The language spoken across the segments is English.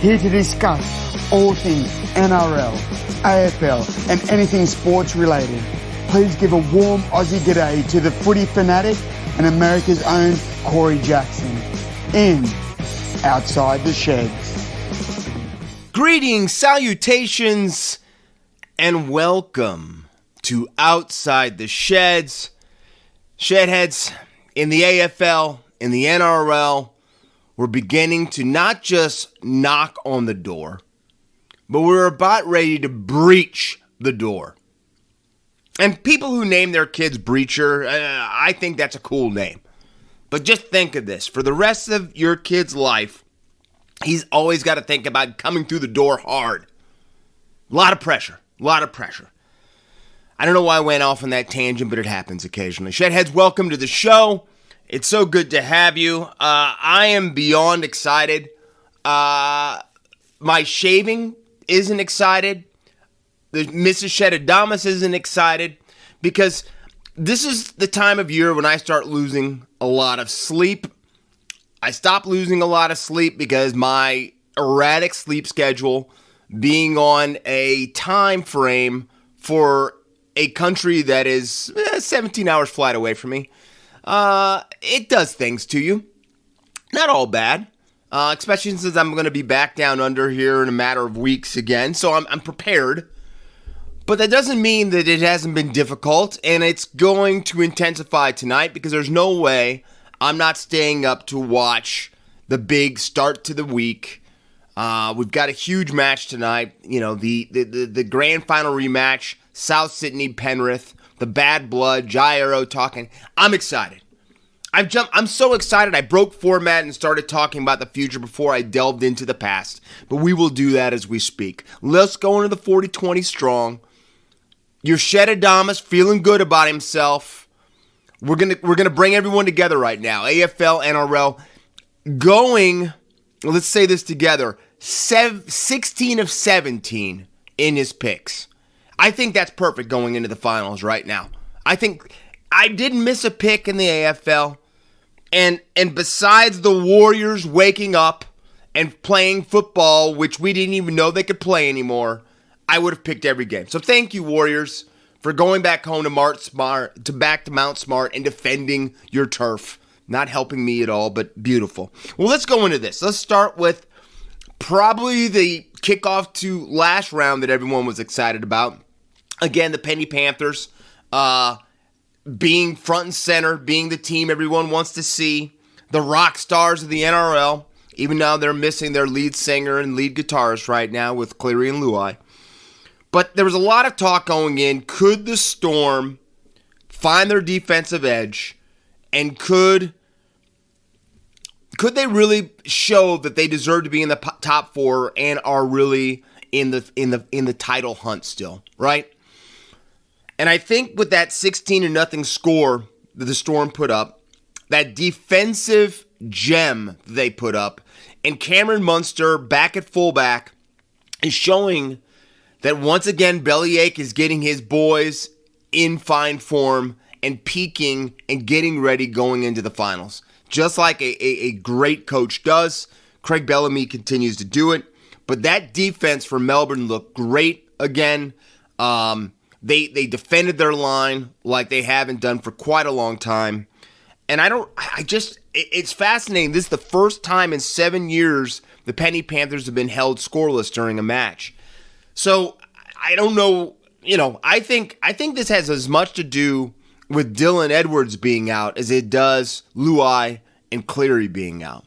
here to discuss all things NRL, AFL and anything sports related. Please give a warm Aussie g'day to the footy fanatic and America's own Corey Jackson in Outside the Sheds. Greetings, salutations, and welcome to Outside the Sheds. Shedheads, in the AFL, in the NRL, we're beginning to not just knock on the door, but we're about ready to breach the door. And people who name their kids Breacher, I think that's a cool name. But just think of this. For the rest of your kid's life, he's always got to think about coming through the door hard. A lot of pressure. I don't know why I went off on that tangent, but it happens occasionally. Shedheads, welcome to the show. It's so good to have you. I am beyond excited. My shaving isn't excited. The Mrs. Shedadamas isn't excited because this is the time of year when I start losing a lot of sleep. I stopped losing a lot of sleep because my erratic sleep schedule, being on a time frame for a country that is 17 hours flight away from me, it does things to you. Not all bad, especially since I'm going to be back down under here in a matter of weeks again, so I'm prepared. But that doesn't mean that it hasn't been difficult, and it's going to intensify tonight because there's no way I'm not staying up to watch the big start to the week. We've got a huge match tonight. You know, the grand final rematch, South Sydney, Penrith, the Bad Blood, Jairo talking. I'm excited. I'm so excited I broke format and started talking about the future before I delved into the past. But we will do that as we speak. Let's go into the 40-20 strong. Your Shedadamas feeling good about himself. We're gonna bring everyone together right now. AFL, NRL, going. Let's say this together. 16 of 17 in his picks. I think that's perfect going into the finals right now. I think I didn't miss a pick in the AFL, and besides the Warriors waking up and playing football, which we didn't even know they could play anymore, I would have picked every game. So thank you, Warriors, for going back home to Mount Smart and defending your turf. Not helping me at all, but beautiful. Well, let's go into this. Let's start with probably the kickoff to last round that everyone was excited about. Again, the Penny Panthers being front and center, being the team everyone wants to see. The rock stars of the NRL, even though they're missing their lead singer and lead guitarist right now with Cleary and Luai. But there was a lot of talk going in. Could the Storm find their defensive edge, and could they really show that they deserve to be in the top four and are really in the title hunt still, right? And I think with that 16-0 score that the Storm put up, that defensive gem they put up, and Cameron Munster back at fullback is showing that once again Bellyache is getting his boys in fine form and peaking and getting ready going into the finals. Just like a great coach does. Craig Bellamy continues to do it. But that defense for Melbourne looked great again. They defended their line like they haven't done for quite a long time. And it's fascinating. This is the first time in 7 years the Penny Panthers have been held scoreless during a match. So I don't know, I think this has as much to do with Dylan Edwards being out as it does Luai and Cleary being out.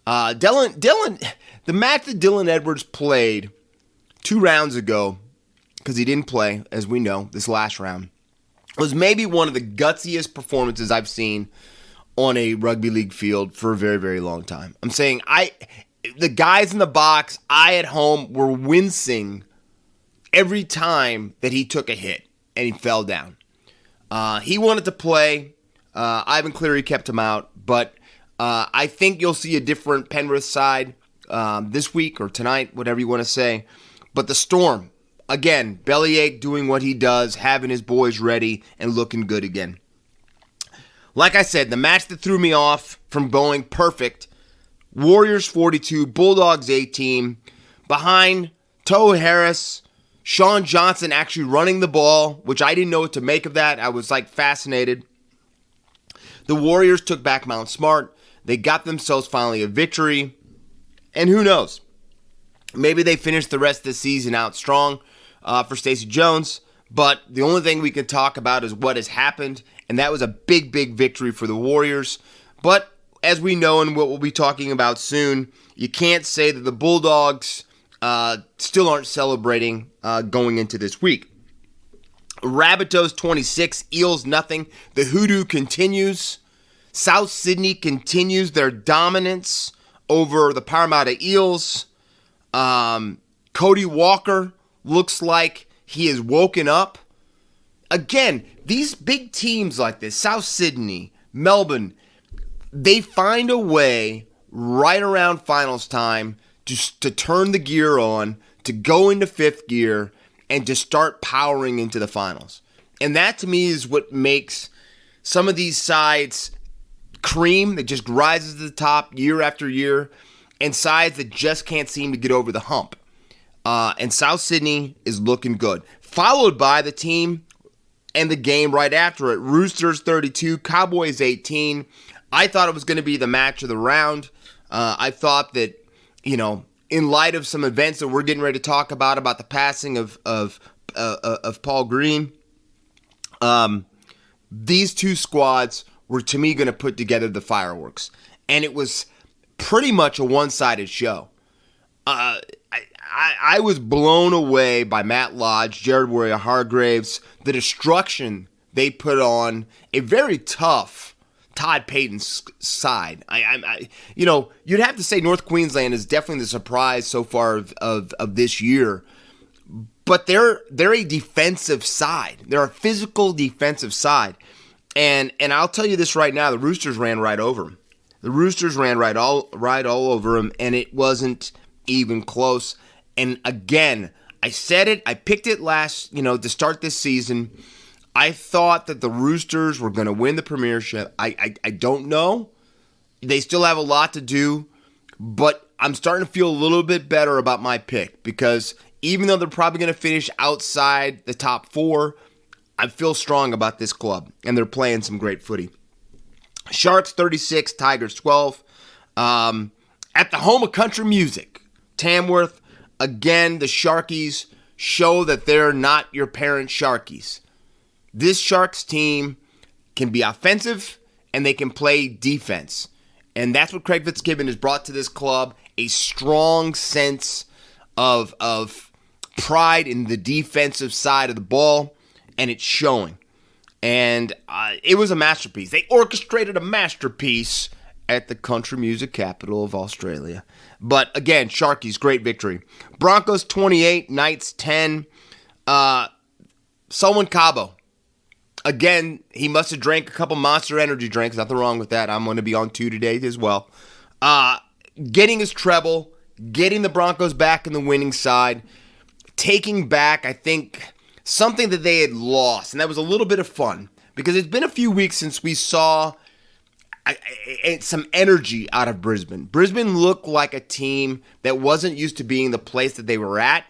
The match that Dylan Edwards played 2 rounds ago, because he didn't play, as we know, this last round, was maybe one of the gutsiest performances I've seen on a rugby league field for a very, very long time. I'm saying the guys in the box, I at home, were wincing every time that he took a hit and he fell down. He wanted to play. Ivan Cleary kept him out, but I think you'll see a different Penrith side this week or tonight, whatever you want to say. But the Storm, again, Bellyache doing what he does, having his boys ready and looking good again. Like I said, the match that threw me off from going perfect, Warriors 42, Bulldogs 18. behind Toa Harris, Sean Johnson actually running the ball, which I didn't know what to make of that. I was fascinated. The Warriors took back Mount Smart. They got themselves finally a victory. And who knows? Maybe they finish the rest of the season out strong for Stacey Jones. But the only thing we can talk about is what has happened. And that was a big, big victory for the Warriors. But as we know and what we'll be talking about soon, you can't say that the Bulldogs still aren't celebrating going into this week. Rabbitohs 26, Eels nothing. The hoodoo continues. South Sydney continues their dominance over the Parramatta Eels. Cody Walker looks like he is woken up. Again, these big teams like this, South Sydney, Melbourne, they find a way right around finals time to turn the gear on, to go into fifth gear, and to start powering into the finals. And that to me is what makes some of these sides cream that just rises to the top year after year, and sides that just can't seem to get over the hump. And South Sydney is looking good. Followed by the team and the game right after it. Roosters 32, Cowboys 18. I thought it was going to be the match of the round. I thought that, in light of some events that we're getting ready to talk about the passing of Paul Green, these two squads were, to me, going to put together the fireworks. And it was pretty much a one-sided show. I was blown away by Matt Lodge, Jared Warrior-Hargraves, the destruction they put on a very tough Todd Payton's side. You'd have to say North Queensland is definitely the surprise so far of this year. But they're a defensive side. They're a physical defensive side. And I'll tell you this right now, the Roosters ran right over them. The Roosters ran right all over them, and it wasn't even close. And again, I said it, I picked it to start this season. I thought that the Roosters were going to win the premiership. I don't know. They still have a lot to do, but I'm starting to feel a little bit better about my pick because even though they're probably going to finish outside the top four, I feel strong about this club, and they're playing some great footy. Sharks 36, Tigers 12. At the home of country music, Tamworth, again, the Sharkies show that they're not your parent Sharkies. This Sharks team can be offensive, and they can play defense. And that's what Craig Fitzgibbon has brought to this club, a strong sense of pride in the defensive side of the ball, and it's showing. And it was a masterpiece. They orchestrated a masterpiece at the country music capital of Australia. But again, Sharkies, great victory. Broncos 28, Knights 10. Selwyn Cabo. Again, he must have drank a couple Monster Energy drinks. Nothing wrong with that. I'm going to be on 2 today as well. Getting his treble, getting the Broncos back in the winning side, taking back, I think, something that they had lost. And that was a little bit of fun because it's been a few weeks since we saw some energy out of Brisbane. Brisbane looked like a team that wasn't used to being the place that they were at.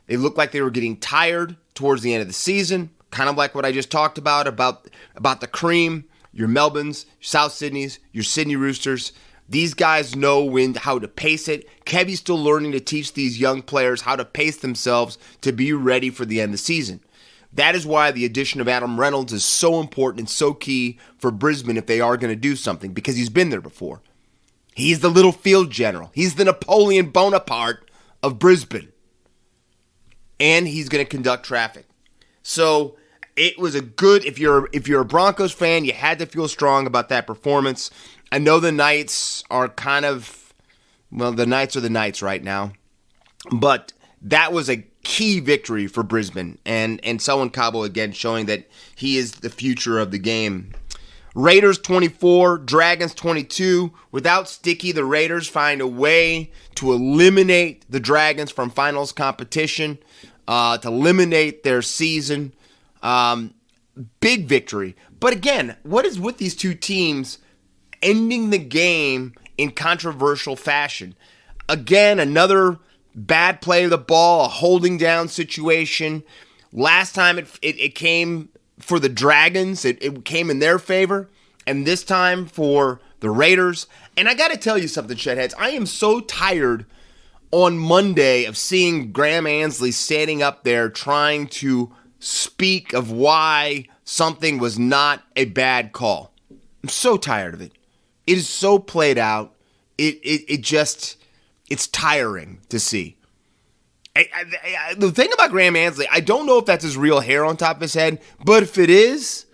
They looked like they were getting tired towards the end of the season, kind of like what I just talked about the cream, your Melbournes, your South Sydneys, your Sydney Roosters. These guys know how to pace it. Kevy's still learning to teach these young players how to pace themselves to be ready for the end of the season. That is why the addition of Adam Reynolds is so important and so key for Brisbane if they are going to do something, because he's been there before. He's the little field general. He's the Napoleon Bonaparte of Brisbane. And he's going to conduct traffic. So it was a good, if you're a Broncos fan, you had to feel strong about that performance. I know the Knights are the Knights are the Knights right now. But that was a key victory for Brisbane. And Selwyn Cabo, again, showing that he is the future of the game. Raiders 24, Dragons 22. Without Sticky, the Raiders find a way to eliminate the Dragons from finals competition, to eliminate their season. Big victory. But again, what is with these two teams ending the game in controversial fashion? Again, another bad play of the ball, a holding down situation. Last time it came for the Dragons. It came in their favor. And this time for the Raiders. And I got to tell you something, Shedheads. I am so tired on Monday of seeing Graham Ansley standing up there trying to speak of why something was not a bad call. I'm so tired of it. It is so played out. It's tiring to see. The thing about Graham Ansley, I don't know if that's his real hair on top of his head, but if it is,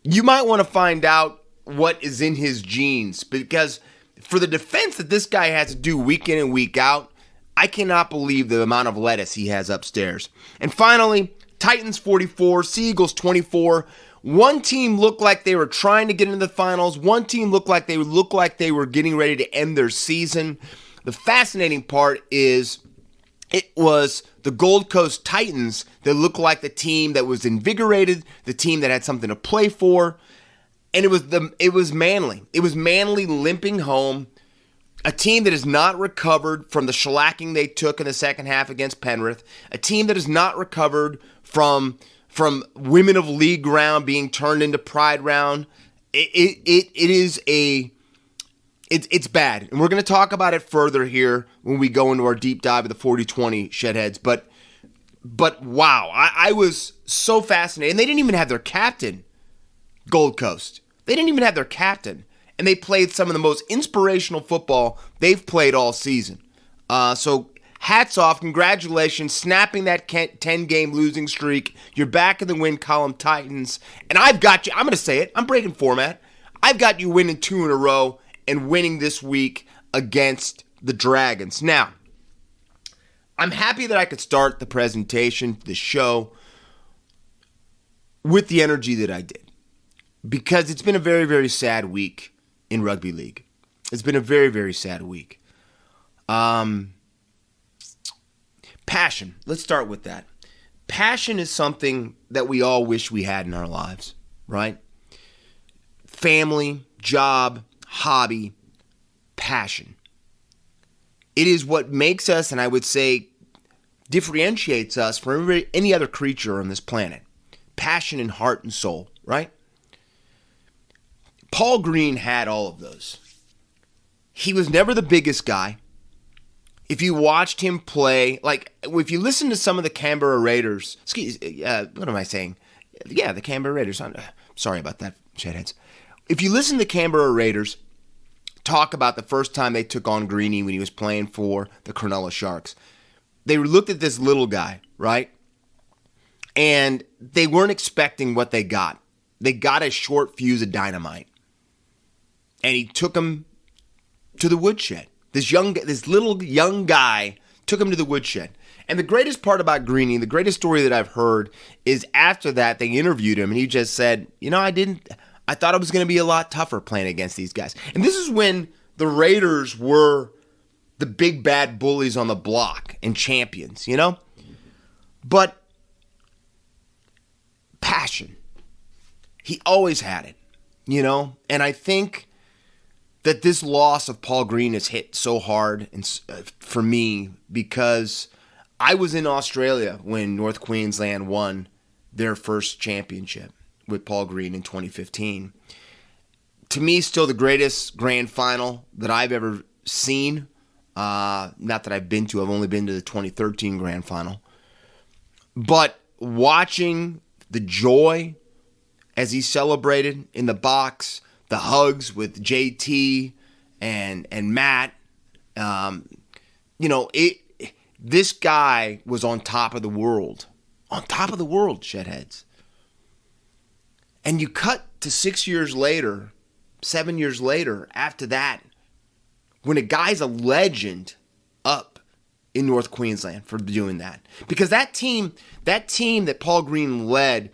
you might want to find out what is in his genes, because for the defense that this guy has to do week in and week out, I cannot believe the amount of lettuce he has upstairs. And finally, Titans 44, Seagulls 24. One team looked like they were trying to get into the finals. One team looked like they were getting ready to end their season. The fascinating part is it was the Gold Coast Titans that looked like the team that was invigorated, the team that had something to play for. And it was Manly. It was Manly limping home. A team that has not recovered from the shellacking they took in the second half against Penrith. A team that has not recovered from Women of League round being turned into Pride round. It's bad. And we're going to talk about it further here when we go into our deep dive of the 40-20 Shedheads. But wow, I was so fascinated. And they didn't even have their captain, Gold Coast. They didn't even have their captain. And they played some of the most inspirational football they've played all season. So hats off, congratulations, snapping that 10-game losing streak. You're back in the win column, Titans. And I've got you, I'm going to say it, I'm breaking format. I've got you winning 2 in a row and winning this week against the Dragons. Now, I'm happy that I could start the presentation, the show, with the energy that I did. Because it's been a very, very sad week in rugby league. It's been a very, very sad week. Passion. Let's start with that. Passion is something that we all wish we had in our lives, right? Family, job, hobby, passion. It is what makes us, and I would say differentiates us from any other creature on this planet. Passion and heart and soul, right? Paul Green had all of those. He was never the biggest guy. If you watched him play, like if you listen to some of the Canberra Raiders, what am I saying? Yeah, the Canberra Raiders. Sorry about that, Shedheads. If you listen to the Canberra Raiders talk about the first time they took on Greeny when he was playing for the Cronulla Sharks, they looked at this little guy, right? And they weren't expecting what they got. They got a short fuse of dynamite. And he took him to the woodshed. This little young guy took him to the woodshed. And the greatest part about Greeny, the greatest story that I've heard, is after that they interviewed him and he just said, I thought it was going to be a lot tougher playing against these guys. And this is when the Raiders were the big bad bullies on the block and champions, But passion. He always had it, And I think that this loss of Paul Green has hit so hard for me because I was in Australia when North Queensland won their first championship with Paul Green in 2015. To me, still the greatest grand final that I've ever seen. Not that I've been to. I've only been to the 2013 grand final. But watching the joy as he celebrated in the box, the hugs with JT and Matt, this guy was on top of the world. On top of the world, Shedheads. And you cut to 7 years later, after that, when a guy's a legend up in North Queensland for doing that. Because that team that Paul Green led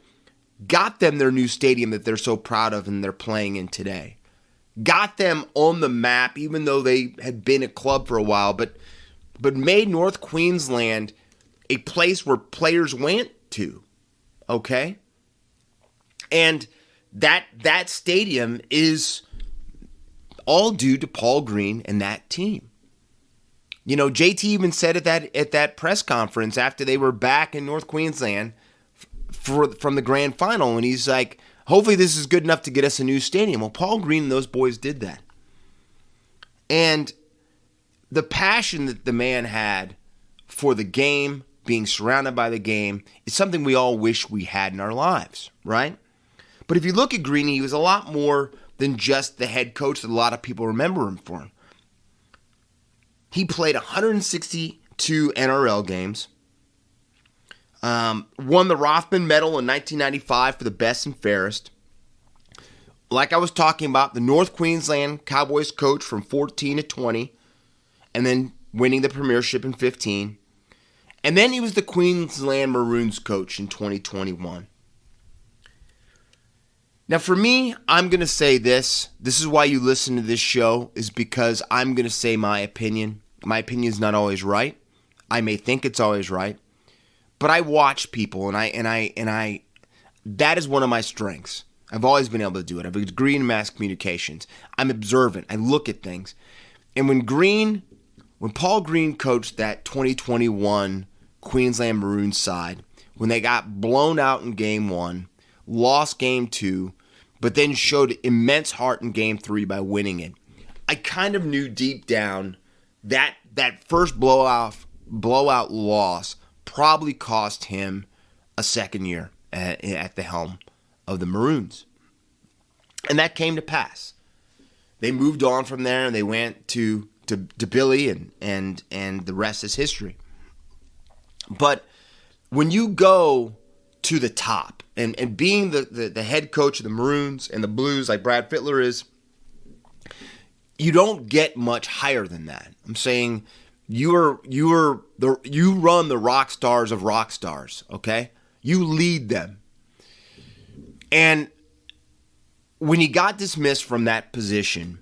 got them their new stadium that they're so proud of and they're playing in today. Got them on the map, even though they had been a club for a while, but made North Queensland a place where players went to, okay? And that stadium is all due to Paul Green and that team. JT even said at that press conference after they were back in North Queensland from the grand final, and he's like, hopefully this is good enough to get us a new stadium. Well, Paul Green and those boys did that. And the passion that the man had for the game, being surrounded by the game, is something we all wish we had in our lives, right? But if you look at Greeny, he was a lot more than just the head coach that a lot of people remember him for. He played 162 NRL games, won the Rothman Medal in 1995 for the best and fairest. Like I was talking about, the North Queensland Cowboys coach from 14 to 20, and then winning the premiership in 15. And then he was the Queensland Maroons coach in 2021. Now for me, I'm going to say this. This is why you listen to this show, is because I'm going to say my opinion. My opinion is not always right. I may think it's always right. But I watch people, and I that is one of my strengths. I've always been able to do it. I have a degree in mass communications. I'm observant. I look at things. And when Paul Green coached that 2021 Queensland Maroons side, when they got blown out in game 1, lost game 2, but then showed immense heart in game 3 by winning it, I kind of knew deep down that first blowout loss probably cost him a second year at the helm of the Maroons. And that came to pass. They moved on from there and they went to Billy, and the rest is history. But when you go to the top, and being the head coach of the Maroons and the Blues like Brad Fittler is, you don't get much higher than that. I'm saying you run the rock stars of rock stars, okay? You lead them. And when he got dismissed from that position,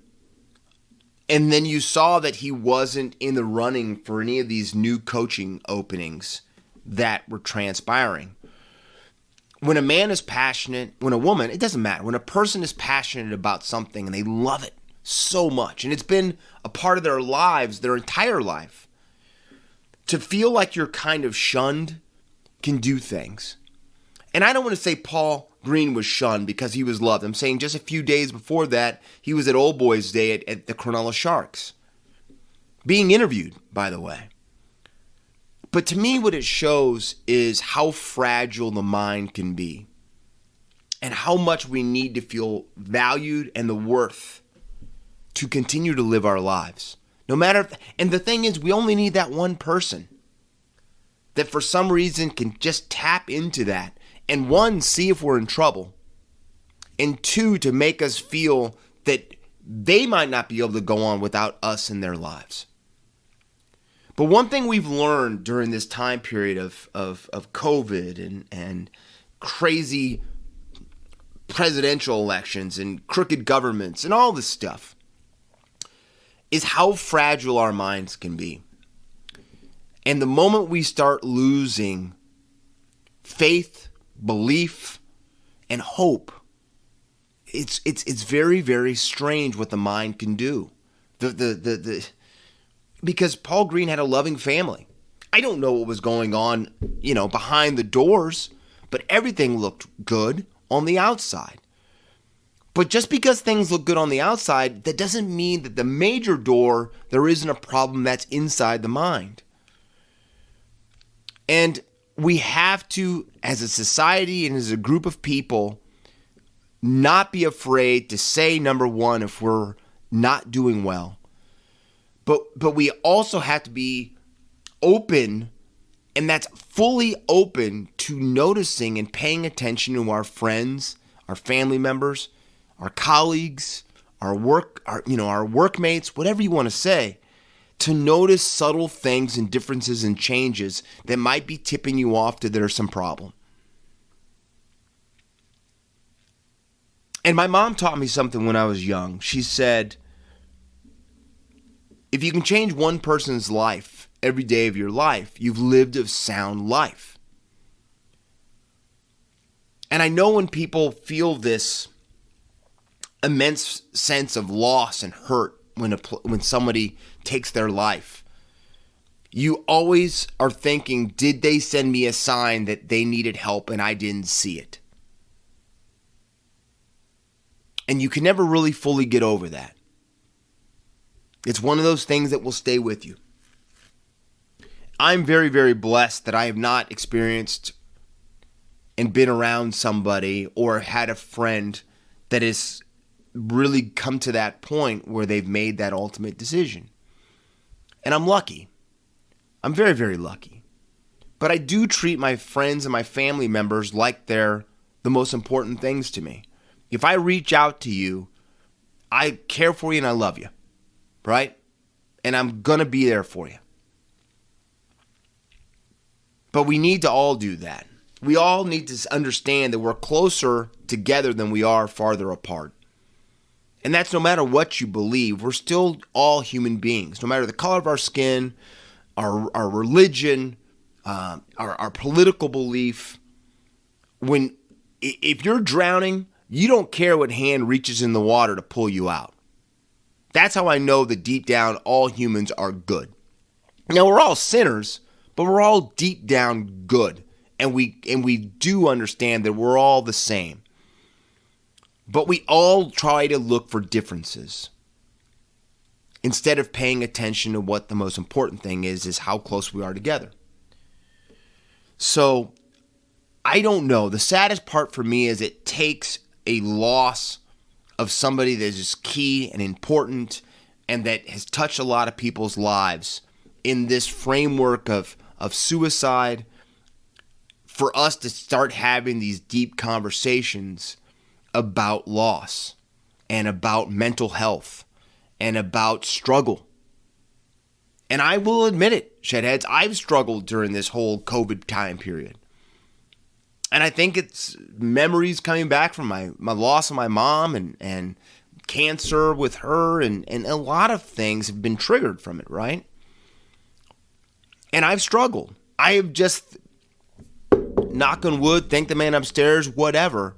and then you saw that he wasn't in the running for any of these new coaching openings that were transpiring. When a man is passionate, when a woman, it doesn't matter. When a person is passionate about something and they love it so much, and it's been a part of their lives, their entire life, to feel like you're kind of shunned can do things. And I don't want to say Paul Green was shunned because he was loved. I'm saying just a few days before that, he was at Old Boys Day at the Cronulla Sharks, being interviewed, by the way. But to me, what it shows is how fragile the mind can be and how much we need to feel valued and the worth to continue to live our lives. No matter, and the thing is, we only need that one person that for some reason can just tap into that. And one, see if we're in trouble. And two, to make us feel that they might not be able to go on without us in their lives. But one thing we've learned during this time period of COVID and crazy presidential elections and crooked governments and all this stuff is how fragile our minds can be. And the moment we start losing faith, belief, and hope, it's very, very strange what the mind can do. Because Paul Green had a loving family. I don't know what was going on, behind the doors, but everything looked good on the outside. But just because things look good on the outside, that doesn't mean that the major door, there isn't a problem that's inside the mind. And we have to, as a society and as a group of people, not be afraid to say, number one, if we're not doing well. But we also have to be open, and that's fully open to noticing and paying attention to our friends, our family members, our colleagues, our workmates, whatever you want to say, to notice subtle things and differences and changes that might be tipping you off that there's some problem. And my mom taught me something when I was young. She said, if you can change one person's life every day of your life, you've lived a sound life. And I know when people feel this immense sense of loss and hurt when somebody takes their life, you always are thinking, did they send me a sign that they needed help and I didn't see it? And you can never really fully get over that. It's one of those things that will stay with you. I'm very, very blessed that I have not experienced and been around somebody or had a friend that has really come to that point where they've made that ultimate decision. And I'm lucky. I'm very, very lucky. But I do treat my friends and my family members like they're the most important things to me. If I reach out to you, I care for you and I love you, right? And I'm going to be there for you. But we need to all do that. We all need to understand that we're closer together than we are farther apart. And that's no matter what you believe. We're still all human beings. No matter the color of our skin, our religion, our political belief. If you're drowning, you don't care what hand reaches in the water to pull you out. That's how I know that deep down all humans are good. Now, we're all sinners, but we're all deep down good. And we do understand that we're all the same. But we all try to look for differences. Instead of paying attention to what the most important thing is how close we are together. So, I don't know. The saddest part for me is it takes a loss of somebody that is key and important and that has touched a lot of people's lives in this framework of suicide for us to start having these deep conversations about loss and about mental health and about struggle. And I will admit it, Shedheads, I've struggled during this whole COVID time period. And I think it's memories coming back from my loss of my mom and cancer with her and a lot of things have been triggered from it, right? And I've struggled. I have just, knock on wood, thank the man upstairs, whatever.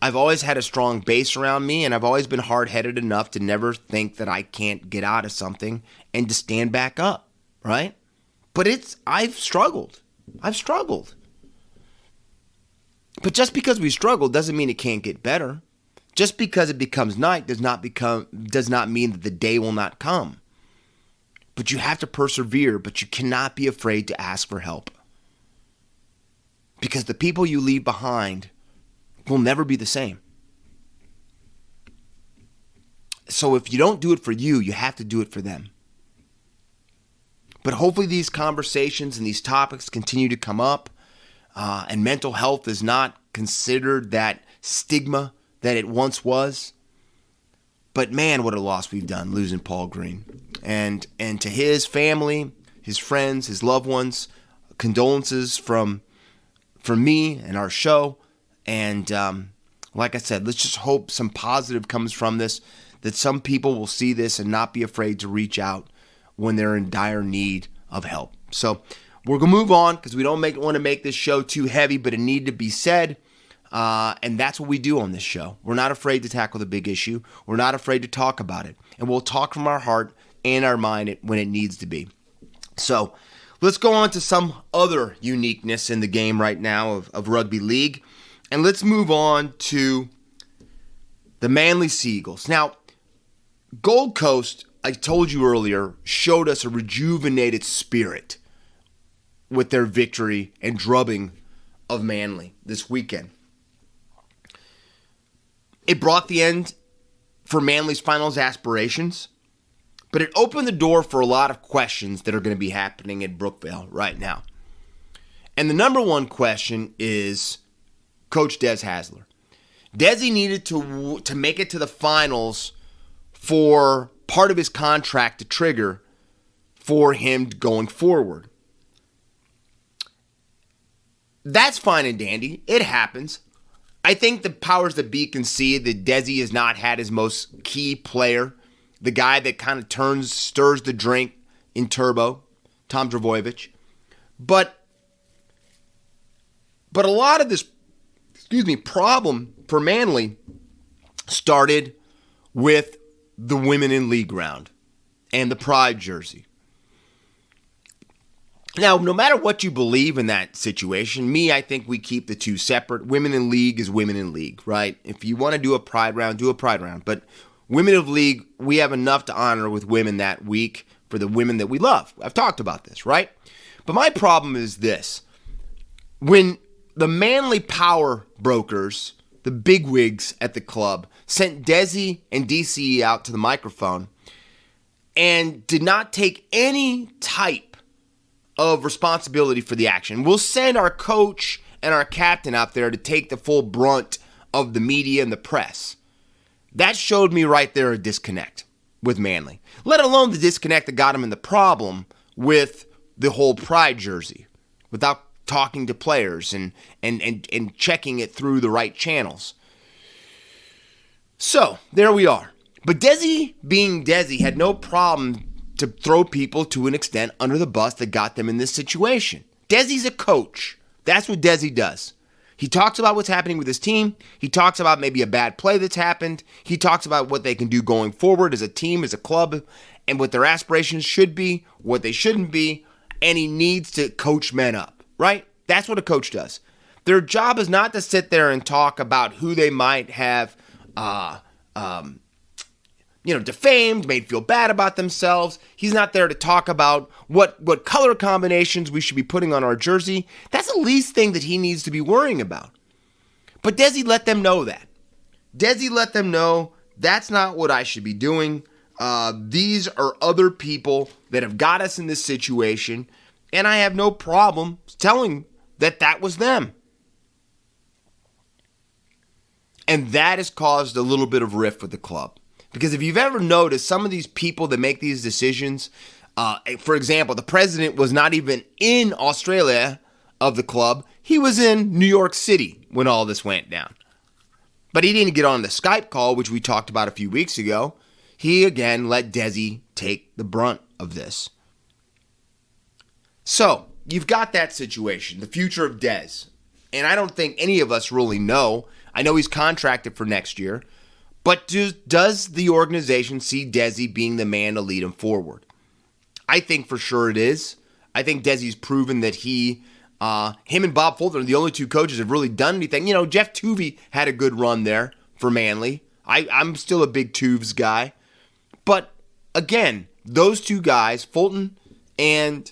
I've always had a strong base around me, and I've always been hard-headed enough to never think that I can't get out of something and to stand back up, right? But I've struggled. But just because we struggle doesn't mean it can't get better. Just because it becomes night does not mean that the day will not come. But you have to persevere, but you cannot be afraid to ask for help. Because the people you leave behind will never be the same. So if you don't do it for you, you have to do it for them. But hopefully these conversations and these topics continue to come up, and mental health is not considered that stigma that it once was. But man, what a loss we've done losing Paul Green. And to his family, his friends, his loved ones, condolences from me and our show. And like I said, let's just hope some positive comes from this, that some people will see this and not be afraid to reach out when they're in dire need of help. So we're going to move on because we don't want to make this show too heavy, but it needed to be said. And that's what we do on this show. We're not afraid to tackle the big issue. We're not afraid to talk about it. And we'll talk from our heart and our mind when it needs to be. So let's go on to some other uniqueness in the game right now of rugby league. And let's move on to the Manly Sea Eagles. Now, Gold Coast, I told you earlier, showed us a rejuvenated spirit with their victory and drubbing of Manly this weekend. It brought the end for Manly's finals aspirations, but it opened the door for a lot of questions that are going to be happening at Brookvale right now. And the number one question is Coach Des Hasler. Desi needed to make it to the finals for part of his contract to trigger for him going forward. That's fine and dandy. It happens. I think the powers that be can see that Desi has not had his most key player, the guy that kind of stirs the drink in Turbo, Tom Dragojevic. But a lot of this, problem for Manly started with the women in league round and the pride jersey. Now, no matter what you believe in that situation, I think we keep the two separate. Women in league is women in league, right? If you want to do a pride round, do a pride round. But women of league, we have enough to honor with women that week for the women that we love. I've talked about this, right? But my problem is this. When the Manly power brokers, the bigwigs at the club, sent Desi and DCE out to the microphone and did not take any type of responsibility for the action. We'll send our coach and our captain out there to take the full brunt of the media and the press. That showed me right there a disconnect with Manly, let alone the disconnect that got him in the problem with the whole pride jersey without talking to players and checking it through the right channels. So, there we are. But Desi, being Desi, had no problem to throw people to an extent under the bus that got them in this situation. Desi's a coach. That's what Desi does. He talks about what's happening with his team. He talks about maybe a bad play that's happened. He talks about what they can do going forward as a team, as a club, and what their aspirations should be, what they shouldn't be, and he needs to coach men up, right? That's what a coach does. Their job is not to sit there and talk about who they might have defamed, made feel bad about themselves. He's not there to talk about what color combinations we should be putting on our jersey. That's the least thing that he needs to be worrying about. But Desi let them know that. Desi let them know that's not what I should be doing. These are other people that have got us in this situation, and I have no problem telling that was them. And that has caused a little bit of rift with the club. Because if you've ever noticed, some of these people that make these decisions, for example, the president was not even in Australia of the club. He was in New York City when all this went down. But he didn't get on the Skype call, which we talked about a few weeks ago. He, again, let Desi take the brunt of this. So, you've got that situation, the future of Des. And I don't think any of us really know. I know he's contracted for next year. But does the organization see Desi being the man to lead him forward? I think for sure it is. I think Desi's proven that him and Bob Fulton are the only two coaches that have really done anything. You know, Jeff Tuvey had a good run there for Manly. I'm still a big Tuves guy. But again, those two guys, Fulton and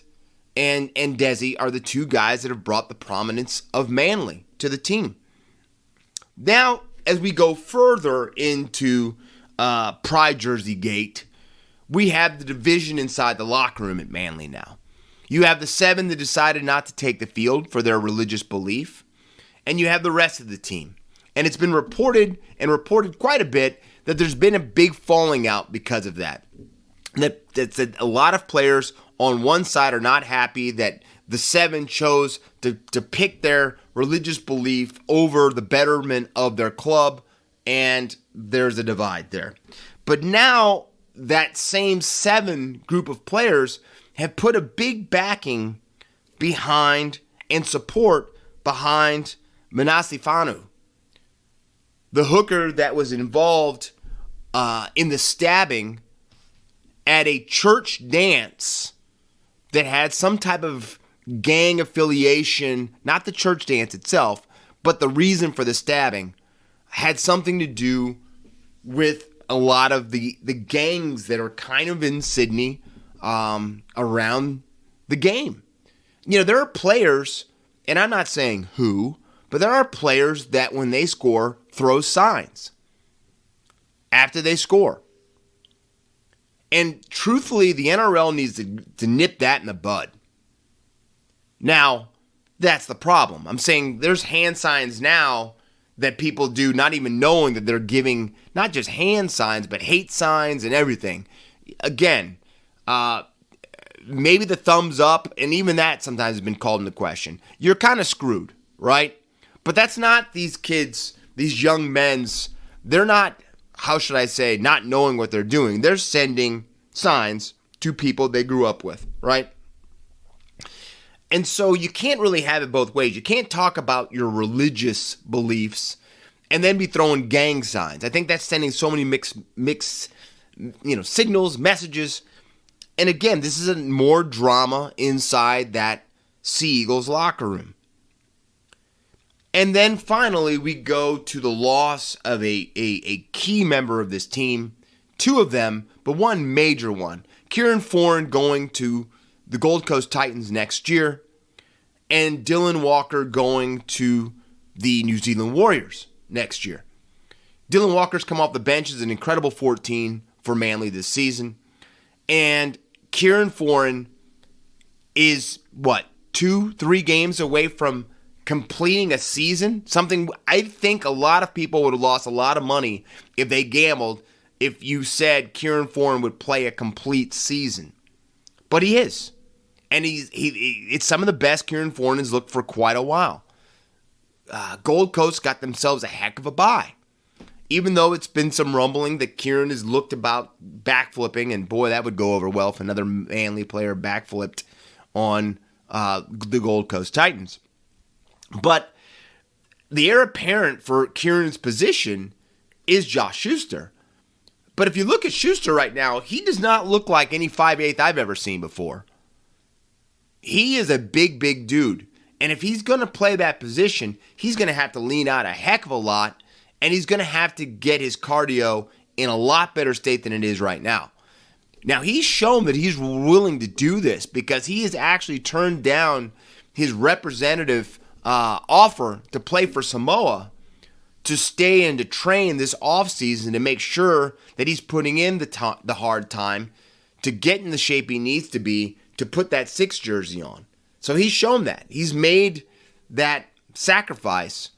Desi, are the two guys that have brought the prominence of Manly to the team. Now, as we go further into Pride Jersey Gate, we have the division inside the locker room at Manly now. You have the 7 that decided not to take the field for their religious belief, and you have the rest of the team. And it's been reported quite a bit that there's been a big falling out because of that. That a lot of players on one side are not happy that the 7 chose to pick their religious belief over the betterment of their club, and there's a divide there. But now that same 7 group of players have put a big backing behind and support behind Manasi Fanu, the hooker that was involved in the stabbing at a church dance that had some type of gang affiliation, not the church dance itself, but the reason for the stabbing had something to do with a lot of the gangs that are kind of in Sydney around the game. You know, there are players, and I'm not saying who, but there are players that when they score, throw signs after they score. And truthfully, the NRL needs to nip that in the bud. Now, that's the problem. I'm saying there's hand signs now that people do not even knowing that they're giving not just hand signs, but hate signs and everything. Again, maybe the thumbs up, and even that sometimes has been called into question. You're kind of screwed, right? But that's not these kids, these young men's, they're not, how should I say, not knowing what they're doing. They're sending signs to people they grew up with, right? And so you can't really have it both ways. You can't talk about your religious beliefs and then be throwing gang signs. I think that's sending so many mixed signals, messages. And again, this is more drama inside that Sea Eagles locker room. And then finally, we go to the loss of a key member of this team. Two of them, but one major one. Kieran Foran going to the Gold Coast Titans next year, and Dylan Walker going to the New Zealand Warriors next year. Dylan Walker's come off the bench as an incredible 14 for Manly this season. And Kieran Foran is, 2-3 games away from completing a season? Something I think a lot of people would have lost a lot of money if they gambled if you said Kieran Foran would play a complete season. But he is. And it's some of the best Kieran Foran has looked for quite a while. Gold Coast got themselves a heck of a bye. Even though it's been some rumbling that Kieran has looked about backflipping, and boy, that would go over well if another Manly player backflipped on the Gold Coast Titans. But the heir apparent for Kieran's position is Josh Schuster. But if you look at Schuster right now, he does not look like any 5'8" I've ever seen before. He is a big, big dude. And if he's going to play that position, he's going to have to lean out a heck of a lot, and he's going to have to get his cardio in a lot better state than it is right now. Now, he's shown that he's willing to do this because he has actually turned down his representative offer to play for Samoa to stay and to train this offseason to make sure that he's putting in the hard time to get in the shape he needs to be to put that 6 jersey on. So he's shown that. He's made that sacrifice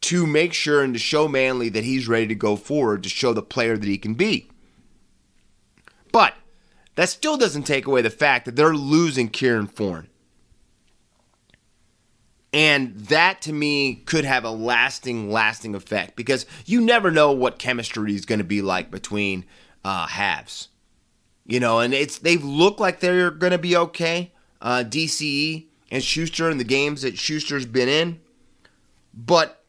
to make sure and to show Manly that he's ready to go forward to show the player that he can be. But that still doesn't take away the fact that they're losing Kieran Foran. And that, to me, could have a lasting effect because you never know what chemistry is going to be like between halves. You know, and they've looked like they're going to be okay, DCE and Schuster in the games that Schuster's been in. But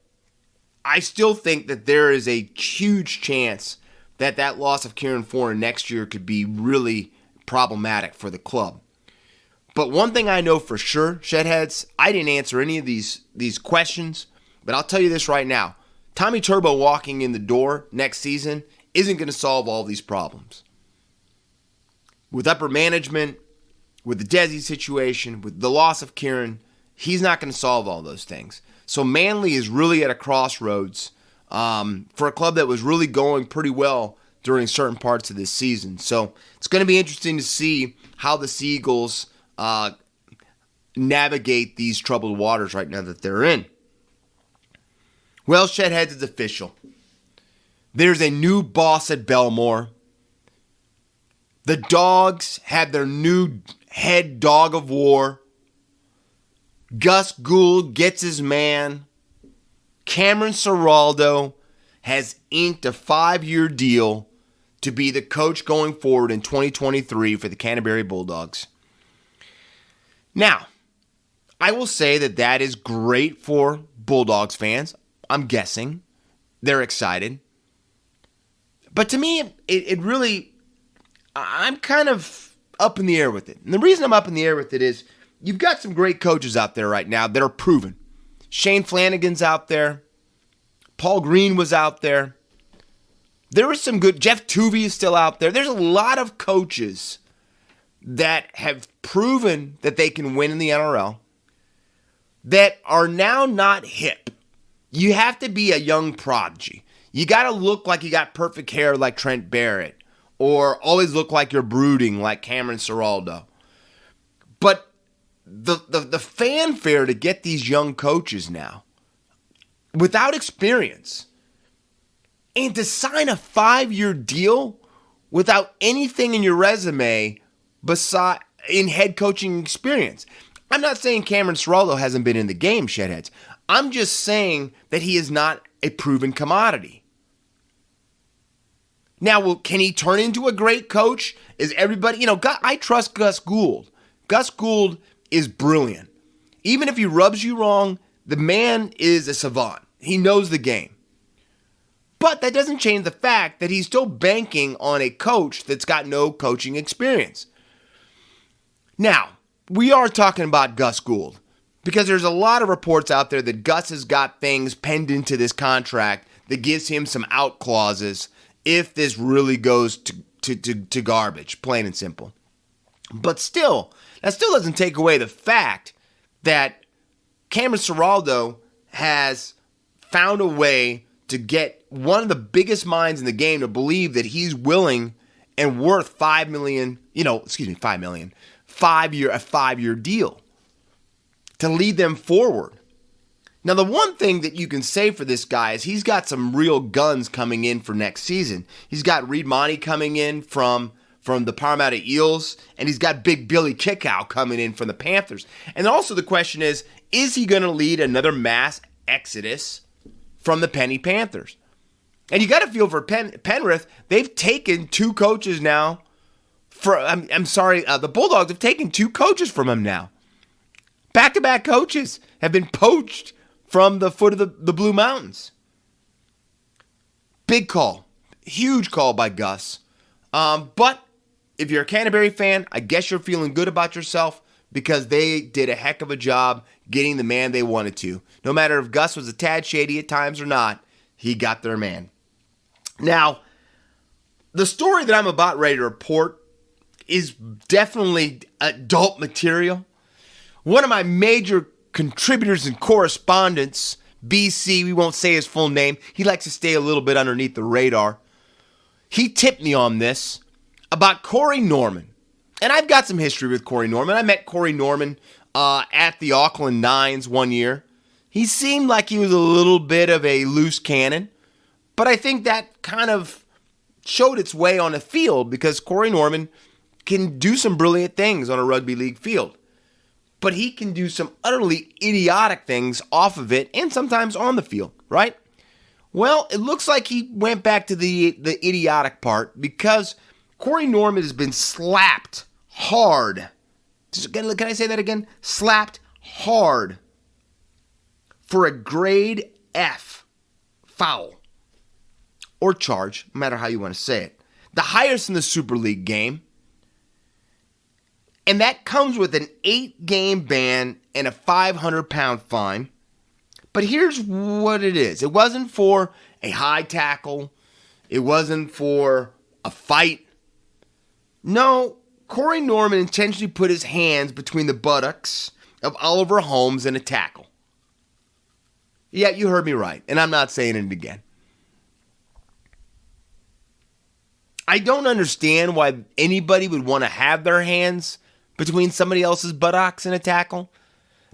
I still think that there is a huge chance that loss of Kieran Foran next year could be really problematic for the club. But one thing I know for sure, Shedheads, I didn't answer any of these questions, but I'll tell you this right now. Tommy Turbo walking in the door next season isn't going to solve all these problems. With upper management, with the Desi situation, with the loss of Kieran, he's not going to solve all those things. So Manly is really at a crossroads for a club that was really going pretty well during certain parts of this season. So it's going to be interesting to see how the Sea Eagles navigate these troubled waters right now that they're in. Well, Shedheads, it's official. There's a new boss at Belmore. The Dogs have their new head dog of war. Gus Gould gets his man. Cameron Ciraldo has inked a 5-year deal to be the coach going forward in 2023 for the Canterbury Bulldogs. Now, I will say that is great for Bulldogs fans. I'm guessing. They're excited. But to me, it really, I'm kind of up in the air with it. And the reason I'm up in the air with it is you've got some great coaches out there right now that are proven. Shane Flanagan's out there. Paul Green was out there. There was some good, Jeff Tuvey is still out there. There's a lot of coaches that have proven that they can win in the NRL that are now not hip. You have to be a young prodigy. You got to look like you got perfect hair like Trent Barrett or always look like you're brooding like Cameron Ciraldo. But the fanfare to get these young coaches now without experience and to sign a 5-year deal without anything in your resume beside in head coaching experience. I'm not saying Cameron Ciraldo hasn't been in the game, Shedheads. I'm just saying that he is not a proven commodity. Now, can he turn into a great coach? Is everybody, I trust Gus Gould. Gus Gould is brilliant. Even if he rubs you wrong, the man is a savant. He knows the game. But that doesn't change the fact that he's still banking on a coach that's got no coaching experience. Now, we are talking about Gus Gould because there's a lot of reports out there that Gus has got things penned into this contract that gives him some out clauses if this really goes to garbage, plain and simple. But still, that still doesn't take away the fact that Cameron Ciraldo has found a way to get one of the biggest minds in the game to believe that he's willing and worth $5 million, a 5-year deal to lead them forward. Now, the one thing that you can say for this guy is he's got some real guns coming in for next season. He's got Reed Monty coming in from the Parramatta Eels, and he's got Big Billy Kickow coming in from the Panthers. And also the question is he going to lead another mass exodus from the Penny Panthers? And you got to feel for Penrith. They've taken 2 coaches now. The Bulldogs have taken 2 coaches from him now. Back-to-back coaches have been poached from the foot of the Blue Mountains. Big call. Huge call by Gus. But if you're a Canterbury fan, I guess you're feeling good about yourself because they did a heck of a job getting the man they wanted to. No matter if Gus was a tad shady at times or not, he got their man. Now, the story that I'm about ready to report is definitely adult material. One of my major contributors and correspondents, BC, we won't say his full name. He likes to stay a little bit underneath the radar. He tipped me on this about Corey Norman. And I've got some history with Corey Norman. I met Corey Norman at the Auckland Nines one year. He seemed like he was a little bit of a loose cannon. But I think that kind of showed its way on the field because Corey Norman can do some brilliant things on a rugby league field. But he can do some utterly idiotic things off of it and sometimes on the field, right? Well, it looks like he went back to the idiotic part because Corey Norman has been slapped hard. Can I say that again? Slapped hard for a grade F foul or charge, no matter how you want to say it. The highest in the Super League game. And that comes with an 8-game ban and a 500-pound fine. But here's what it is. It wasn't for a high tackle. It wasn't for a fight. No, Corey Norman intentionally put his hands between the buttocks of Oliver Holmes in a tackle. Yeah, you heard me right, and I'm not saying it again. I don't understand why anybody would want to have their hands between somebody else's buttocks in a tackle.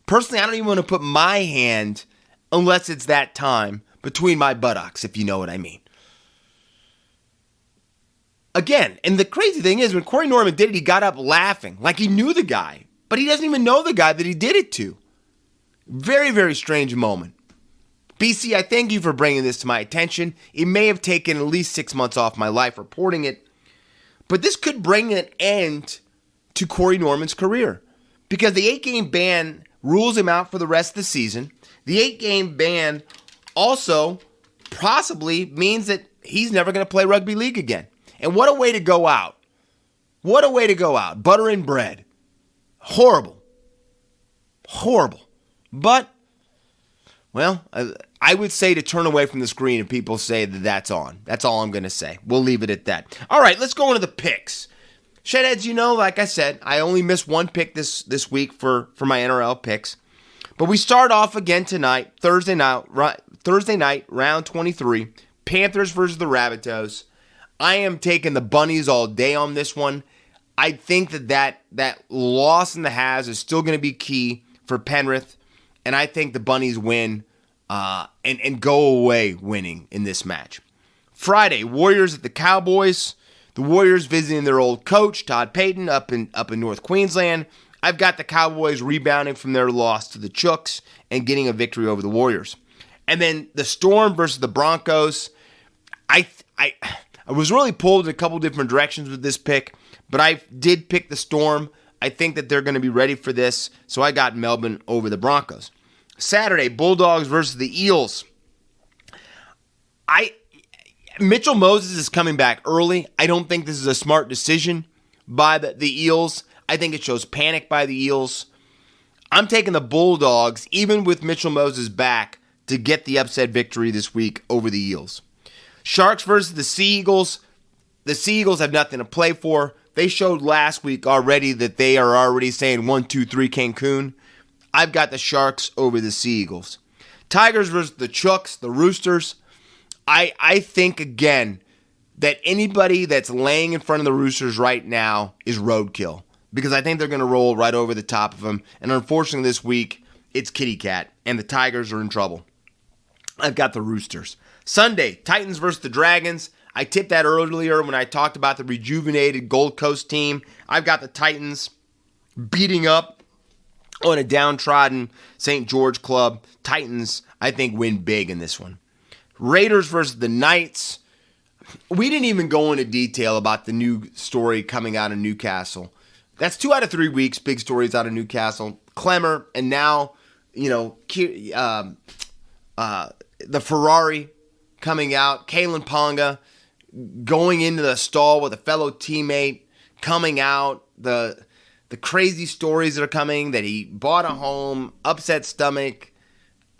Personally, I don't even want to put my hand, unless it's that time, between my buttocks, if you know what I mean. Again, and the crazy thing is, when Corey Norman did it, he got up laughing, like he knew the guy, but he doesn't even know the guy that he did it to. Very, very strange moment. BC, I thank you for bringing this to my attention. It may have taken at least 6 months off my life reporting it, but this could bring an end to Corey Norman's career because the 8-game ban rules him out for the rest of the season. The 8-game ban also possibly means that he's never going to play rugby league again. And what a way to go out. What a way to go out. Butter and bread. Horrible. Horrible. But, well, I would say to turn away from the screen if people say that that's on. That's all I'm going to say. We'll leave it at that. All right, let's go into the picks. Shedheads, you know, like I said, I only missed one pick this week for my NRL picks. But we start off again tonight, Thursday night, round 23, Panthers versus the Rabbitohs. I am taking the Bunnies all day on this one. I think that loss in the halves is still going to be key for Penrith, and I think the Bunnies win and go away winning in this match. Friday, Warriors at the Cowboys. The Warriors visiting their old coach, Todd Payton, up in North Queensland. I've got the Cowboys rebounding from their loss to the Chooks and getting a victory over the Warriors. And then the Storm versus the Broncos. I was really pulled in a couple different directions with this pick, but I did pick the Storm. I think that they're going to be ready for this, so I got Melbourne over the Broncos. Saturday, Bulldogs versus the Eels. Mitchell Moses is coming back early. I don't think this is a smart decision by the Eels. I think it shows panic by the Eels. I'm taking the Bulldogs, even with Mitchell Moses back, to get the upset victory this week over the Eels. Sharks versus the Sea Eagles. The Sea Eagles have nothing to play for. They showed last week already that they are already saying 1, 2, 3 Cancun. I've got the Sharks over the Sea Eagles. Tigers versus the Chooks, the Roosters. I think, again, that anybody that's laying in front of the Roosters right now is roadkill, because I think they're going to roll right over the top of them. And unfortunately this week, it's kitty cat, and the Tigers are in trouble. I've got the Roosters. Sunday, Titans versus the Dragons. I tipped that earlier when I talked about the rejuvenated Gold Coast team. I've got the Titans beating up on a downtrodden St. George club. Titans, I think, win big in this one. Raiders versus the Knights. We didn't even go into detail about the new story coming out of Newcastle. That's 2 out of 3 weeks, big stories out of Newcastle. Clemmer, and now, the Ferrari coming out. Kalen Ponga going into the stall with a fellow teammate, coming out. The crazy stories that are coming, that he bought a home, upset stomach.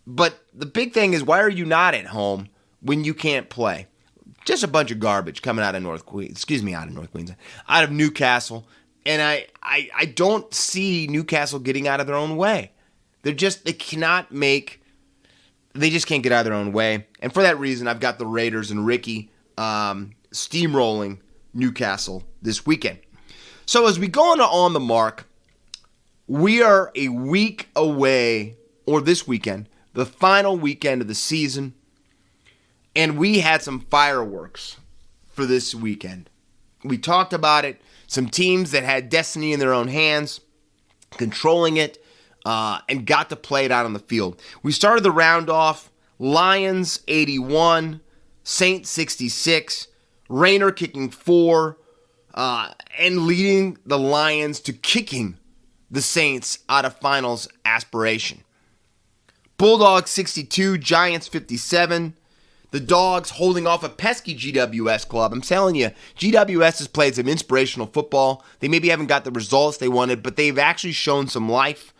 But the big thing is, why are you not at home when you can't play? Just a bunch of garbage coming out of out of Newcastle. And I don't see Newcastle getting out of their own way. They just can't get out of their own way. And for that reason, I've got the Raiders and Ricky steamrolling Newcastle this weekend. So as we go on the mark, we are a week away, or this weekend, the final weekend of the season. And we had some fireworks for this weekend. We talked about it. Some teams that had destiny in their own hands, controlling it, and got to play it out on the field. We started the round off, Lions 81, Saints 66, Rayner kicking 4, and leading the Lions to kicking the Saints out of finals aspiration. Bulldogs 62, Giants 57. The Dogs holding off a pesky GWS club. I'm telling you, GWS has played some inspirational football. They maybe haven't got the results they wanted, but they've actually shown some life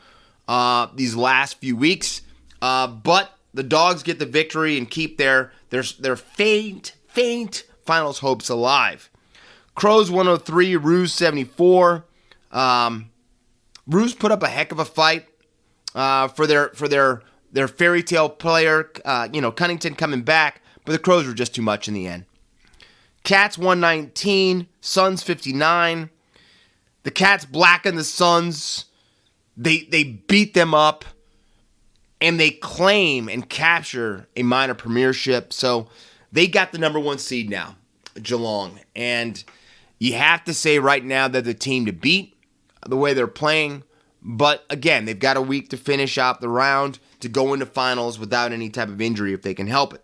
these last few weeks. But the Dogs get the victory and keep their faint finals hopes alive. Crows 103, Roos 74. Roos put up a heck of a fight for their fairy tale player, Cunnington coming back, but the Crows were just too much in the end. Cats 119, Suns 59. The Cats blackened the Suns. They beat them up, and they claim and capture a minor premiership. So they got the number 1 seed now, Geelong. And you have to say right now they're the team to beat, the way they're playing. But again, they've got a week to finish out the round to go into finals without any type of injury if they can help it.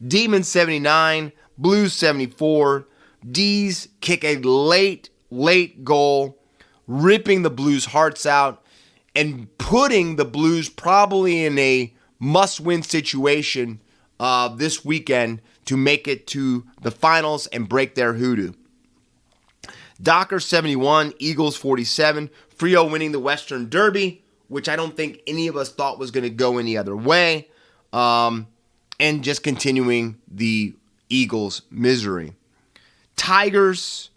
Demons 79, Blues 74. D's kick a late goal, ripping the Blues' hearts out and putting the Blues probably in a must-win situation this weekend to make it to the finals and break their hoodoo. Dockers 71, Eagles 47. Freo winning the Western Derby, which I don't think any of us thought was going to go any other way. And just continuing the Eagles' misery. Tigers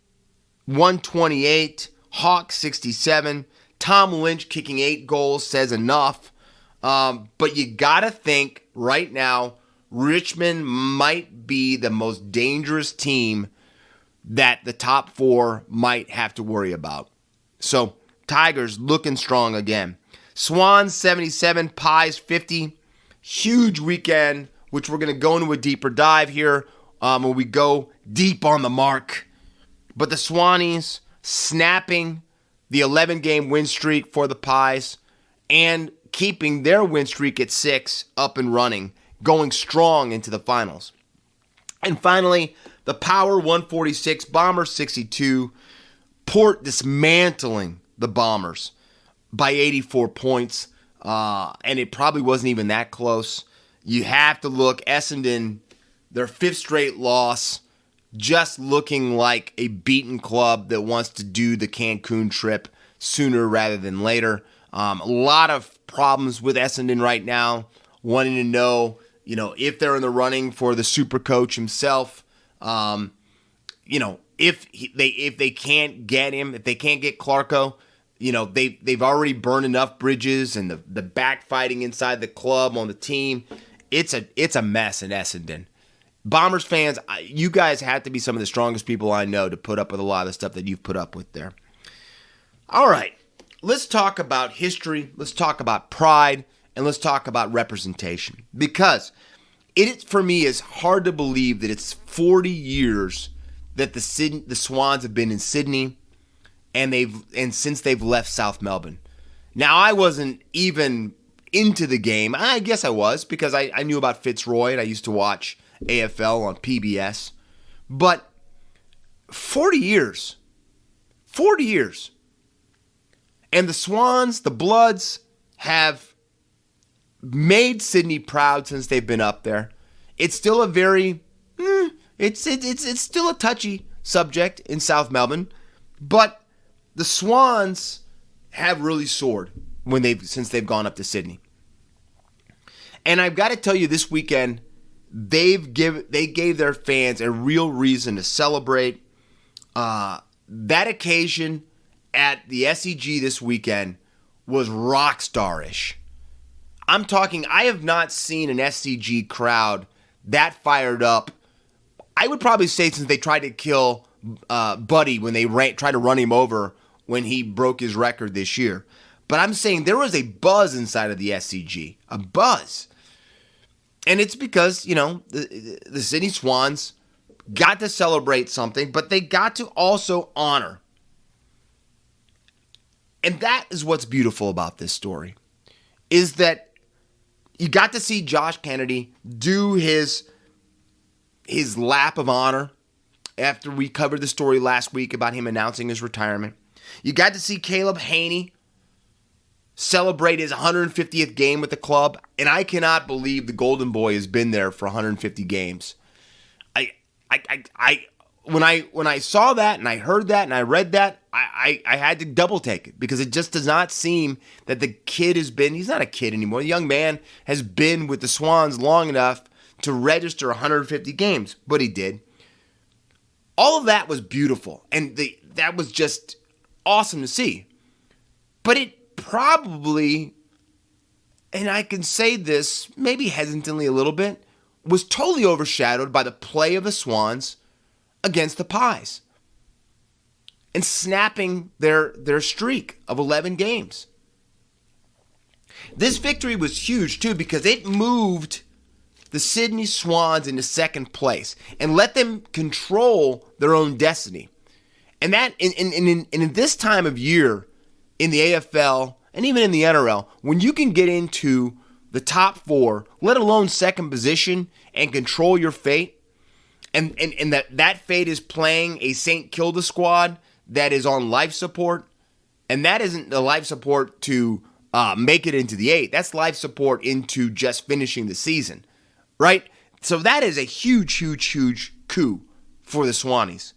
128, Hawks 67. Tom Lynch kicking 8 goals says enough. But you got to think right now, Richmond might be the most dangerous team that the top 4 might have to worry about. So, Tigers looking strong again. Swans 77, Pies 50. Huge weekend, which we're going to go into a deeper dive here when we go deep on the mark. But the Swannies snapping the 11-game win streak for the Pies and keeping their win streak at 6 up and running, going strong into the finals. And finally, the Power 146, Bombers 62. Port dismantling the Bombers by 84 points, and it probably wasn't even that close. You have to look, Essendon, their 5th straight loss, just looking like a beaten club that wants to do the Cancun trip sooner rather than later. A lot of problems with Essendon right now, wanting to know, if they're in the running for the super coach himself. If they can't get him, if they can't get Clarko, they've already burned enough bridges, and the backfighting inside the club on the team, it's a mess in Essendon. Bombers fans, you guys have to be some of the strongest people I know to put up with a lot of the stuff that you've put up with there. All right, let's talk about history, let's talk about pride, and let's talk about representation. Because it, for me, is hard to believe that it's 40 years that the Swans have been in Sydney, and since they've left South Melbourne. Now, I wasn't even into the game. I guess I was, because I knew about Fitzroy, and I used to watch AFL on PBS. But 40 years. 40 years. And the Swans, the Bloods, have made Sydney proud since they've been up there. It's still a very, it's still a touchy subject in South Melbourne, but the Swans have really soared since they've gone up to Sydney. And I've got to tell you, this weekend they gave their fans a real reason to celebrate. That occasion at the SEG this weekend was rock star-ish. I'm talking, I have not seen an SCG crowd that fired up. I would probably say since they tried to kill Buddy when they tried to run him over when he broke his record this year. But I'm saying there was a buzz inside of the SCG. A buzz. And it's because, the Sydney Swans got to celebrate something, but they got to also honor. And that is what's beautiful about this story, is that you got to see Josh Kennedy do his lap of honor after we covered the story last week about him announcing his retirement. You got to see Caleb Haney celebrate his 150th game with the club, and I cannot believe the Golden Boy has been there for 150 games. When I saw that and I heard that and I read that, I had to double take it, because it just does not seem that the kid he's not a kid anymore. The young man has been with the Swans long enough to register 150 games, but he did. All of that was beautiful, and that was just awesome to see. But it probably, and I can say this maybe hesitantly a little bit, was totally overshadowed by the play of the Swans against the Pies and snapping their streak of 11 games. This victory was huge too, because it moved the Sydney Swans into second place and let them control their own destiny. And that in this time of year in the AFL and even in the NRL, when you can get into the top four, let alone second position, and control your fate, and that fate is playing a St. Kilda squad that is on life support, and that isn't the life support to make it into the 8. That's life support into just finishing the season, right? So that is a huge, huge, huge coup for the Swannies.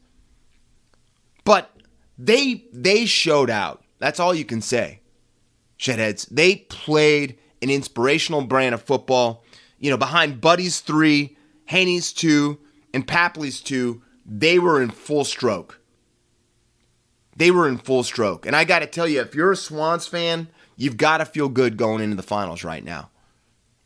But they showed out. That's all you can say, Shedheads. They played an inspirational brand of football. Behind Buddy's 3, Haney's 2, and Papley's 2, they were in full stroke. They were in full stroke. And I got to tell you, if you're a Swans fan, you've got to feel good going into the finals right now.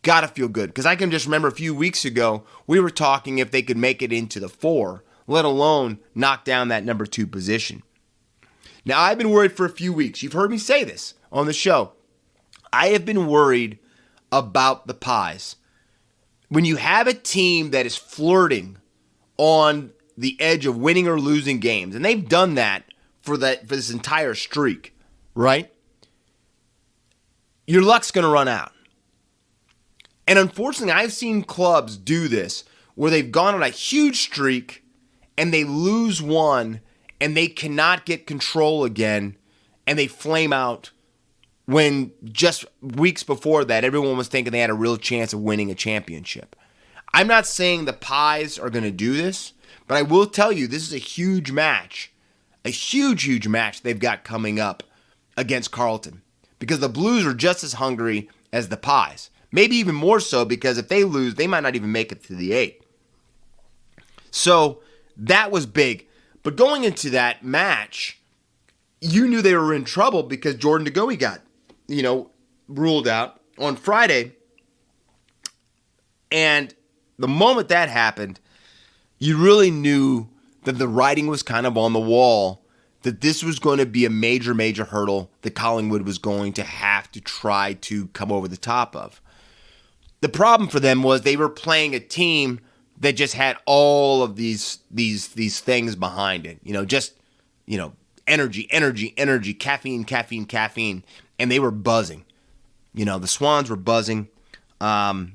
Got to feel good. Because I can just remember a few weeks ago, we were talking if they could make it into the 4, let alone knock down that number 2 position. Now, I've been worried for a few weeks. You've heard me say this on the show. I have been worried about the Pies. When you have a team that is flirting on the edge of winning or losing games, and they've done that for this entire streak, right? Your luck's going to run out. And unfortunately, I've seen clubs do this where they've gone on a huge streak and they lose one and they cannot get control again, and they flame out when just weeks before that, everyone was thinking they had a real chance of winning a championship. I'm not saying the Pies are going to do this, but I will tell you this is a huge match. A huge, huge match they've got coming up against Carlton because the Blues are just as hungry as the Pies. Maybe even more so because if they lose, they might not even make it to the 8. So that was big. But going into that match, you knew they were in trouble because Jordan DeGoey got, ruled out on Friday. And the moment that happened, you really knew that the writing was kind of on the wall, that this was going to be a major, major hurdle that Collingwood was going to have to try to come over the top of. The problem for them was they were playing a team that just had all of these things behind it. Energy, caffeine, and they were buzzing. The Swans were buzzing. To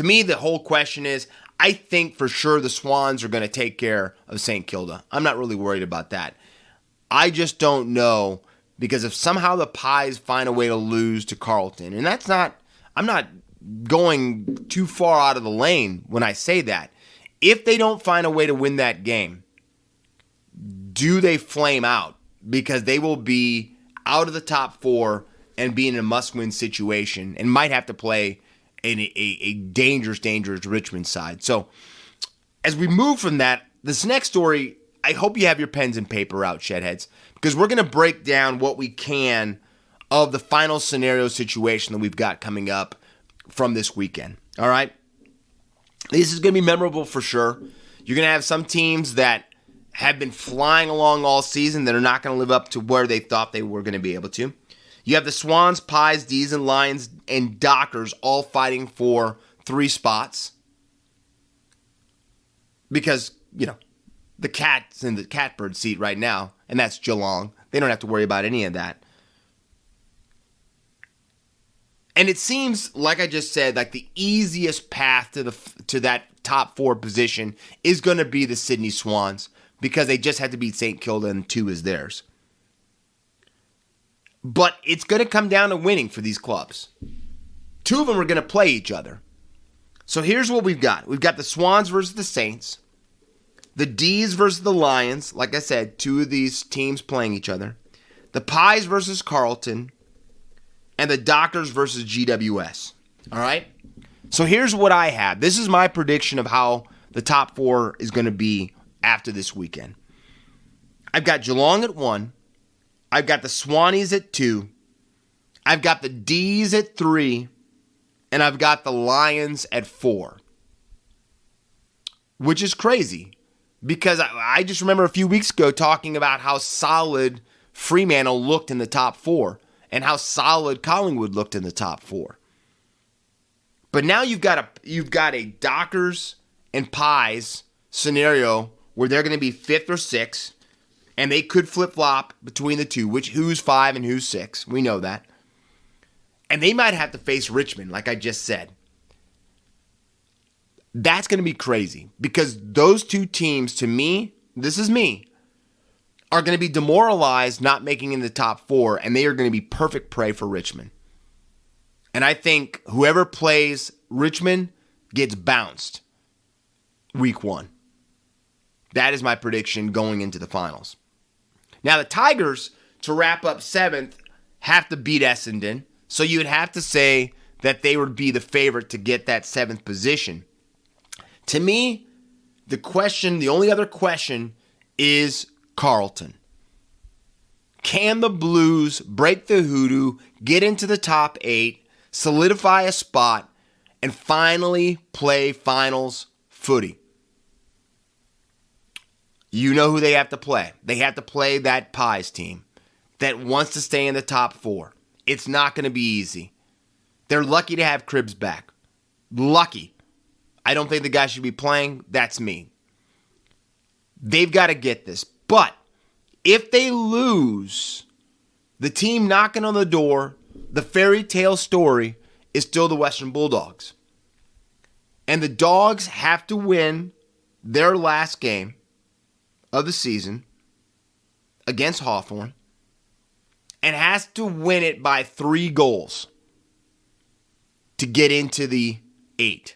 me, the whole question is, I think for sure the Swans are going to take care of St. Kilda. I'm not really worried about that. I just don't know, because if somehow the Pies find a way to lose to Carlton, and I'm not going too far out of the lane when I say that. If they don't find a way to win that game, do they flame out? Because they will be out of the top 4 and be in a must-win situation and might have to play a dangerous Richmond side. So as we move from that, this next story, I hope you have your pens and paper out, Shedheads, because we're going to break down what we can of the final scenario situation that we've got coming up from this weekend. All right? This is going to be memorable for sure. You're going to have some teams that have been flying along all season that are not going to live up to where they thought they were going to be able to. You have the Swans, Pies, D's, and Lions, and Dockers all fighting for 3 spots. Because, the Cat's in the catbird seat right now, and that's Geelong. They don't have to worry about any of that. And it seems, like I just said, like the easiest path to that top 4 position is going to be the Sydney Swans, because they just had to beat St. Kilda and 2 is theirs. But it's going to come down to winning for these clubs. 2 of them are going to play each other. So here's what we've got. We've got the Swans versus the Saints. The D's versus the Lions. Like I said, 2 of these teams playing each other. The Pies versus Carlton. And the Dockers versus GWS. All right? So here's what I have. This is my prediction of how the top 4 is going to be after this weekend. I've got Geelong at 1. I've got the Swannies at 2. I've got the D's at 3. And I've got the Lions at 4. Which is crazy. Because I just remember a few weeks ago talking about how solid Fremantle looked in the top 4. And how solid Collingwood looked in the top 4. But now you've got a Dockers and Pies scenario where they're going to be 5th or 6th. And they could flip-flop between the 2, who's 5 and who's 6. We know that. And they might have to face Richmond, like I just said. That's going to be crazy. Because those 2 teams, to me, this is me, are going to be demoralized not making in the top 4. And they are going to be perfect prey for Richmond. And I think whoever plays Richmond gets bounced week 1. That is my prediction going into the finals. Now, the Tigers, to wrap up 7th, have to beat Essendon. So you would have to say that they would be the favorite to get that 7th position. To me, the only other question is Carlton. Can the Blues break the hoodoo, get into the top 8, solidify a spot, and finally play finals footy? You know who they have to play. They have to play that Pies team that wants to stay in the top 4. It's not going to be easy. They're lucky to have Cribbs back. Lucky. I don't think the guy should be playing. That's me. They've got to get this. But if they lose, the team knocking on the door, the fairy tale story is still the Western Bulldogs. And the Dogs have to win their last game of the season against Hawthorn and has to win it by 3 goals to get into the 8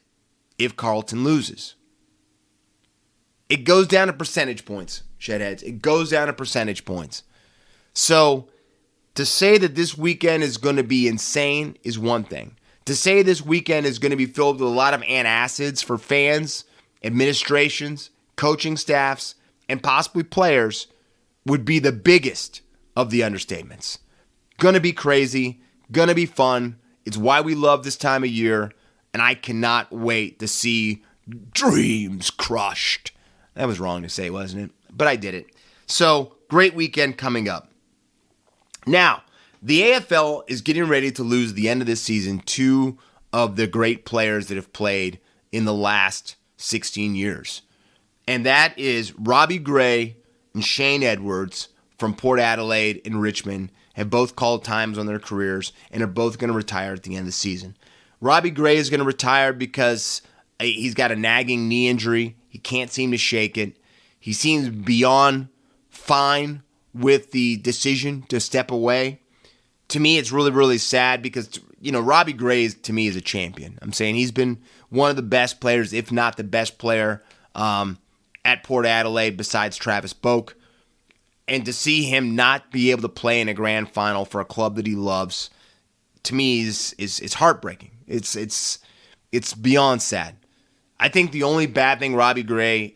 if Carlton loses. It goes down to percentage points, Shedheads. It goes down to percentage points. So to say that this weekend is going to be insane is one thing. To say this weekend is going to be filled with a lot of antacids for fans, administrations, coaching staffs, and possibly players would be the biggest of the understatements. Gonna be crazy, gonna be fun. It's why we love this time of year, and I cannot wait to see dreams crushed. That was wrong to say, wasn't it? But I did it. So, great weekend coming up. Now, the AFL is getting ready to lose at the end of this season two of the great players that have played in the last 16 years. And that is Robbie Gray and Shane Edwards from Port Adelaide and Richmond have both called times on their careers and are both going to retire at the end of the season. Robbie Gray is going to retire because he's got a nagging knee injury. He can't seem to shake it. He seems beyond fine with the decision to step away. To me, it's really, really sad because, Robbie Gray, to me, is a champion. I'm saying he's been one of the best players, if not the best player, at Port Adelaide besides Travis Boak. And to see him not be able to play in a grand final for a club that he loves, to me, is heartbreaking. It's beyond sad. I think the only bad thing Robbie Gray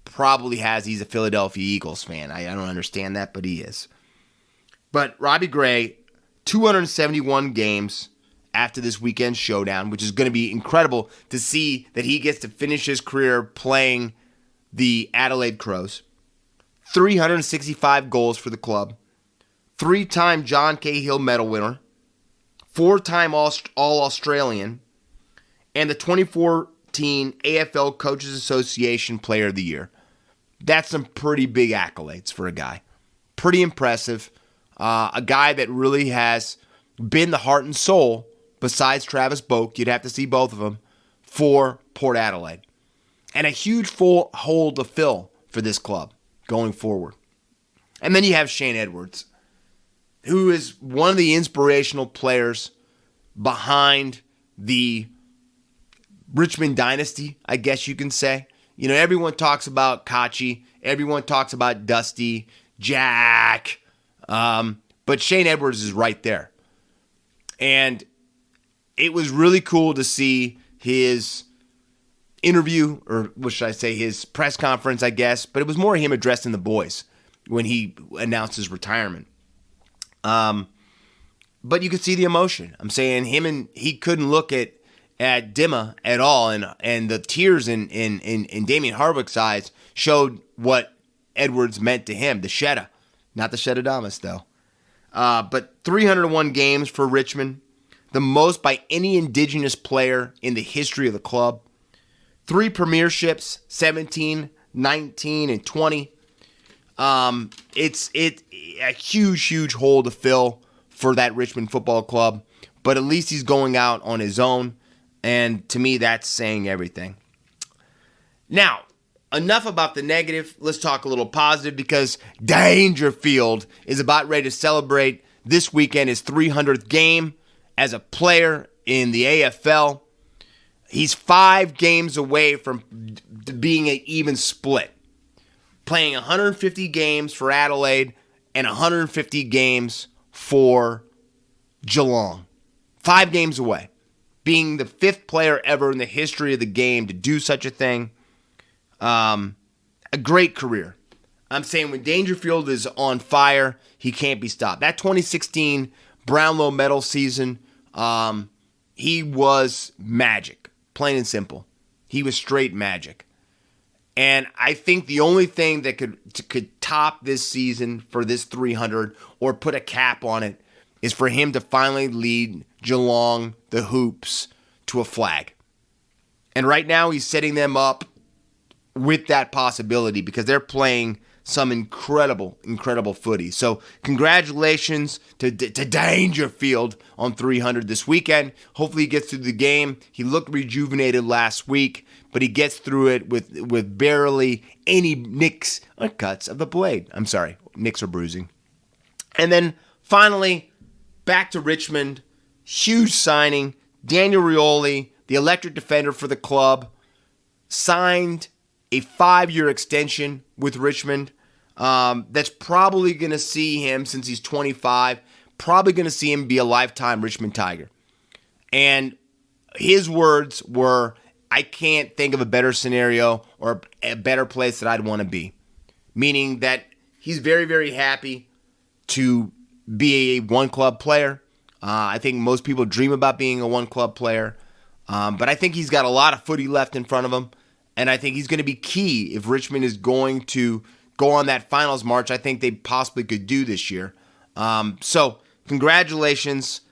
probably has, he's a Philadelphia Eagles fan. I don't understand that, but he is. But Robbie Gray, 271 games after this weekend showdown, which is going to be incredible to see that he gets to finish his career playing the Adelaide Crows. 365 goals for the club. 3-time John Cahill medal winner. 4-time All-Australian. And the 2014 AFL Coaches Association Player of the Year. That's some pretty big accolades for a guy. Pretty impressive. A guy that really has been the heart and soul, besides Travis Boak, you'd have to see both of them, for Port Adelaide. And a huge full hole to fill for this club going forward. And then you have Shane Edwards, who is one of the inspirational players behind the Richmond dynasty, I guess you can say. Everyone talks about Kachi. Everyone talks about Dusty, Jack. But Shane Edwards is right there. And it was really cool to see his interview, or what should I say, his press conference, I guess. But it was more him addressing the boys when he announced his retirement. But you could see the emotion. I'm saying he couldn't look at Dimma at all. And the tears in Damien Hardwick's eyes showed what Edwards meant to him, the Shedda. Not the Sheddadamas, though. But 301 games for Richmond. The most by any Indigenous player in the history of the club. 3 premierships, 17, 19, and 20. It's a huge hole to fill for that Richmond Football Club. But at least he's going out on his own. And to me, that's saying everything. Now, enough about the negative. Let's talk a little positive because Dangerfield is about ready to celebrate this weekend his 300th game as a player in the AFL. He's 5 games away from being an even split. Playing 150 games for Adelaide and 150 games for Geelong. 5 games away. Being the 5th player ever in the history of the game to do such a thing. A great career. I'm saying when Dangerfield is on fire, he can't be stopped. That 2016 Brownlow medal season, he was magic. Plain and simple. He was straight magic. And I think the only thing that could top this season for this 300 or put a cap on it is for him to finally lead Geelong, the Hoops, to a flag. And right now he's setting them up with that possibility because they're playing some incredible footy. So congratulations to Dangerfield on 300 this weekend. Hopefully he gets through the game. He looked rejuvenated last week, but he gets through it with barely any nicks or cuts of the blade. I'm sorry, nicks or bruising. And then finally, back to Richmond. Huge signing. Daniel Rioli, the electric defender for the club, signed a 5-year extension with Richmond. that's probably going to see him, since he's 25, probably going to see him be a lifetime Richmond Tiger. And his words were, I can't think of a better scenario or a better place that I'd want to be. Meaning that he's very, very happy to be a one-club player. I think most people dream about being a one-club player. But I think he's got a lot of footy left in front of him. And I think he's going to be key if Richmond is going to go on that finals march I think they possibly could do this year. So congratulations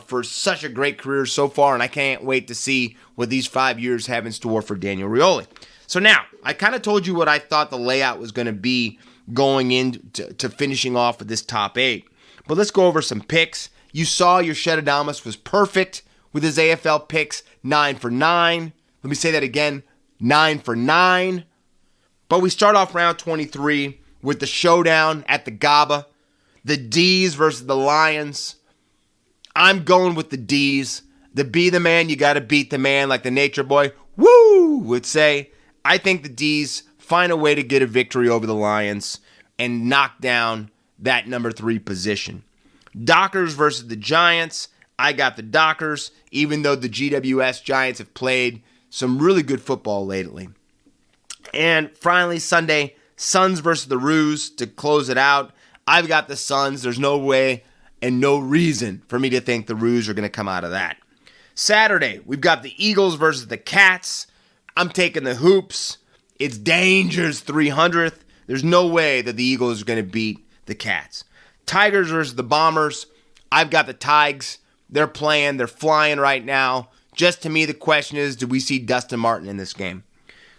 for such a great career so far, and I can't wait to see what these 5 years have in store for Daniel Rioli. So now, I kind of told you what I thought the layout was going to be going into finishing off with this top 8. But let's go over some picks. You saw your Shedadamas was perfect with his AFL picks, 9 for 9. Let me say that again, 9 for 9. But we start off round 23 with the showdown at the GABA. The D's versus the Lions. I'm going with the D's. To be the man, you got to beat the man, like the Nature Boy would say. I think the D's find a way to get a victory over the Lions and knock down that number 3 position. Dockers versus the Giants. I got the Dockers, even though the GWS Giants have played some really good football lately. And finally, Sunday, Suns versus the Roos to close it out. I've got the Suns. There's no way and no reason for me to think the Roos are going to come out of that. Saturday, we've got the Eagles versus the Cats. I'm taking the Hoops. It's Danger's 300th. There's no way that the Eagles are going to beat the Cats. Tigers versus the Bombers. I've got the Tigers. They're playing. They're flying right now. Just to me, the question is, do we see Dustin Martin in this game?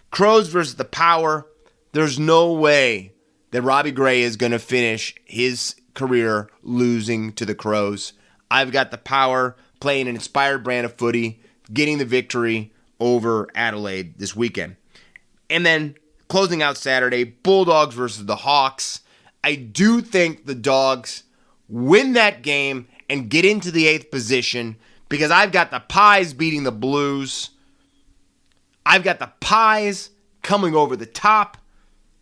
Crows versus the Power. There's no way that Robbie Gray is going to finish his career losing to the Crows. I've got the Power playing an inspired brand of footy, getting the victory over Adelaide this weekend. And then closing out Saturday, Bulldogs versus the Hawks. I do think the Dogs win that game and get into the 8th position because I've got the Pies beating the Blues. I've got the Pies coming over the top,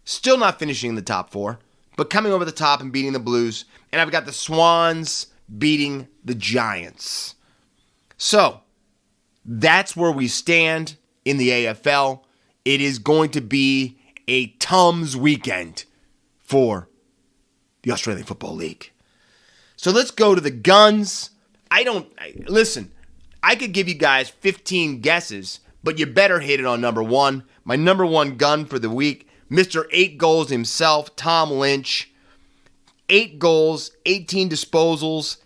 still not finishing in the top 4, but coming over the top and beating the Blues. And I've got the Swans beating the Giants. So, that's where we stand in the AFL. It is going to be a Tums weekend for the Australian Football League. So let's go to the Guns. Listen, I could give you guys 15 guesses, but you better hit it on number 1. My number 1 gun for the week, Mr. 8 goals himself, Tom Lynch. 8 goals, 18 disposals,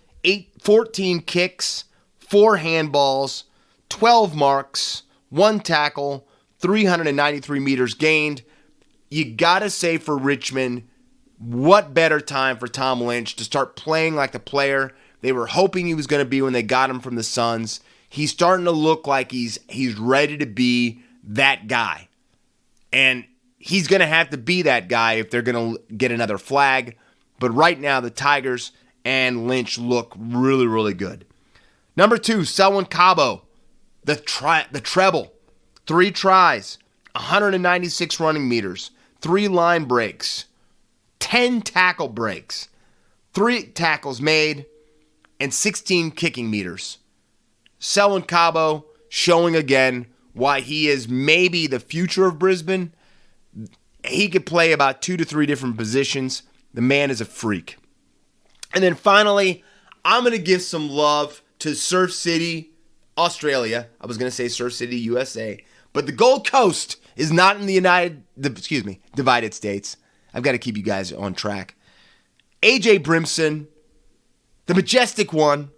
14 kicks, 4 handballs, 12 marks, 1 tackle, 393 meters gained. You got to say for Richmond, what better time for Tom Lynch to start playing like the player they were hoping he was going to be when they got him from the Suns. He's starting to look like he's ready to be that guy. And he's going to have to be that guy if they're going to get another flag. But right now, the Tigers and Lynch look really, really good. Number 2, Selwyn Cabo, the treble. 3 tries, 196 running meters, 3 line breaks, 10 tackle breaks, 3 tackles made, and 16 kicking meters. Selwyn Cabo showing again why he is maybe the future of Brisbane. He could play about 2 to 3 different positions. The man is a freak. And then finally, I'm going to give some love to Surf City, Australia. I was going to say Surf City, USA. But the Gold Coast is not in the divided states. I've got to keep you guys on track. AJ Brimson, the majestic one.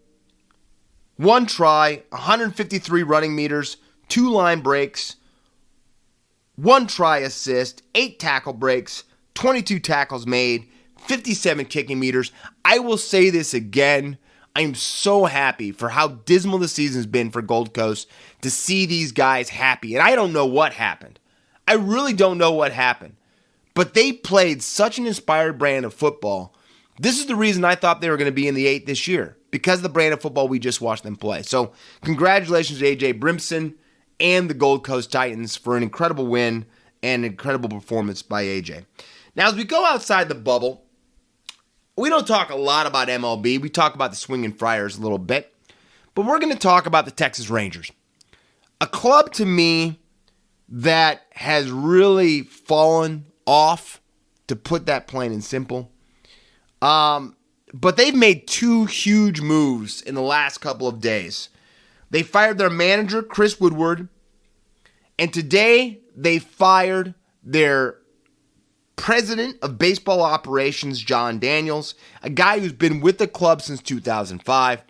1 try, 153 running meters, 2 line breaks, 1 try assist, 8 tackle breaks, 22 tackles made, 57 kicking meters. I will say this again. I am so happy for how dismal the season's been for Gold Coast to see these guys happy. And I don't know what happened. I really don't know what happened. But they played such an inspired brand of football. This is the reason I thought they were going to be in the 8 this year, because of the brand of football we just watched them play. So congratulations to AJ Brimson and the Gold Coast Titans for an incredible win and incredible performance by AJ. Now, as we go outside the bubble, we don't talk a lot about MLB. We talk about the Swinging Friars a little bit. But we're going to talk about the Texas Rangers. A club to me that has really fallen off, to put that plain and simple. But they've made two huge moves in the last couple of days. They fired their manager, Chris Woodward, and today they fired their president of baseball operations, John Daniels, a guy who's been with the club since 2005,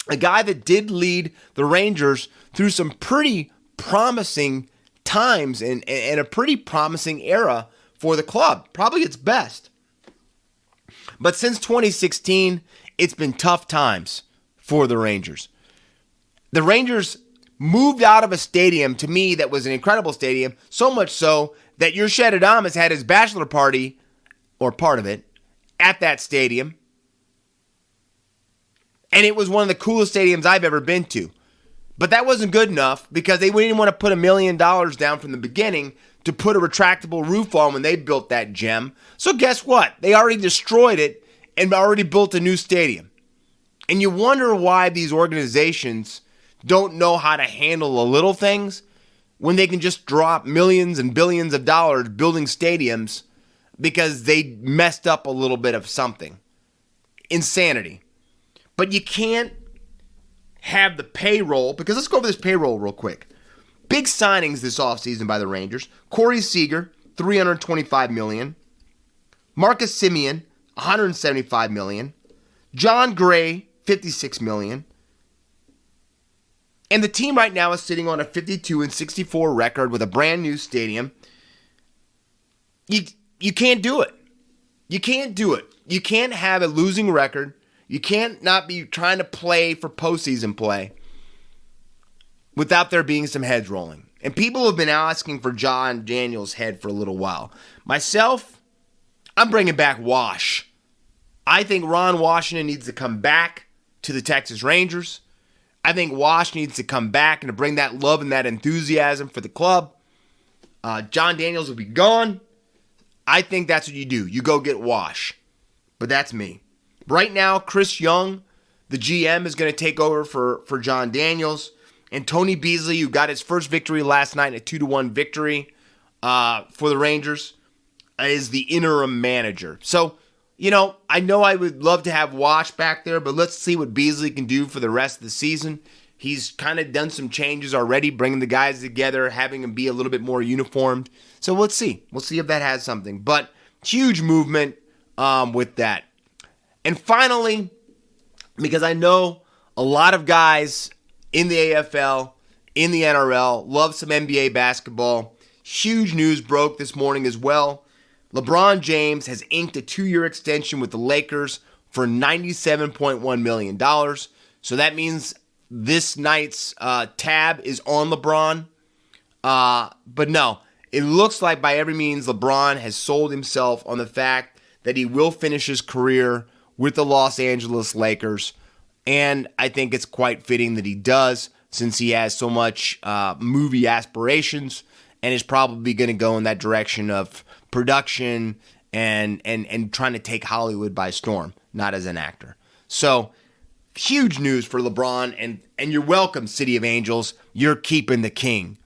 a guy that did lead the Rangers through some pretty promising times and a pretty promising era for the club, probably its best. But since 2016, it's been tough times for the Rangers. The Rangers moved out of a stadium, to me, that was an incredible stadium, so much so that your Shed Adamas had his bachelor party, or part of it, at that stadium. And it was one of the coolest stadiums I've ever been to. But that wasn't good enough because they didn't want to put $1 million down from the beginning to put a retractable roof on when they built that gem. So guess what? They already destroyed it and already built a new stadium. And you wonder why these organizations don't know how to handle the little things when they can just drop millions and billions of dollars building stadiums because they messed up a little bit of something. Insanity. But you can't have the payroll, because let's go over this payroll real quick. Big signings this offseason by the Rangers. Corey Seager, $325 million. Marcus Semien, $175 million. John Gray, $56 million. And the team right now is sitting on a 52-64 record with a brand new stadium. You can't do it. You can't do it. You can't have a losing record. You can't not be trying to play for postseason play without there being some heads rolling. And people have been asking for John Daniels' head for a little while. Myself, I'm bringing back Wash. I think Ron Washington needs to come back to the Texas Rangers. I think Wash needs to come back and to bring that love and that enthusiasm for the club. John Daniels will be gone. I think that's what you do. You go get Wash. But that's me. Right now, Chris Young, the GM, is going to take over for John Daniels. And Tony Beasley, who got his first victory last night, a 2-1 victory for the Rangers, is the interim manager. So, I know I would love to have Wash back there, but let's see what Beasley can do for the rest of the season. He's kind of done some changes already, bringing the guys together, having them be a little bit more uniformed. So let's see. We'll see if that has something. But huge movement with that. And finally, because I know a lot of guys in the AFL, in the NRL, love some NBA basketball, huge news broke this morning as well. LeBron James has inked a 2-year extension with the Lakers for $97.1 million. So that means this night's tab is on LeBron. But no, it looks like by every means LeBron has sold himself on the fact that he will finish his career with the Los Angeles Lakers. And I think it's quite fitting that he does, since he has so much movie aspirations and is probably going to go in that direction of production and trying to take Hollywood by storm, not as an actor. So, huge news for LeBron, and you're welcome, City of Angels. You're keeping the king.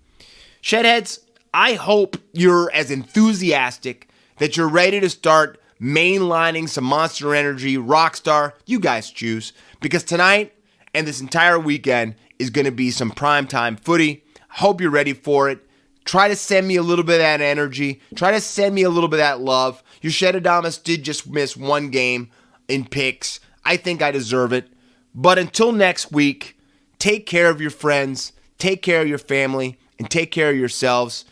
Shedheads, I hope you're as enthusiastic, that you're ready to start mainlining some Monster Energy, Rockstar, you guys choose, because tonight and this entire weekend is going to be some primetime footy. Hope you're ready for it. Try to send me a little bit of that energy. Try to send me a little bit of that love. Your Shed Adamas did just miss one game in picks. I think I deserve it. But until next week, take care of your friends, take care of your family, and take care of yourselves.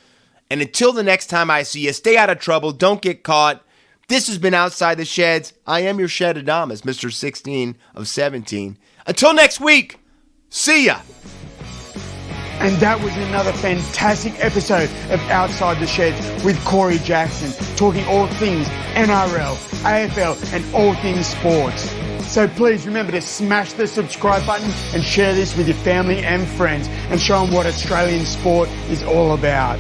And until the next time I see you, stay out of trouble. Don't get caught. This has been Outside the Sheds. I am your Shed Adamas, Mr. 16 of 17. Until next week, see ya. And that was another fantastic episode of Outside the Sheds with Corey Jackson, talking all things NRL, AFL, and all things sports. So please remember to smash the subscribe button and share this with your family and friends and show them what Australian sport is all about.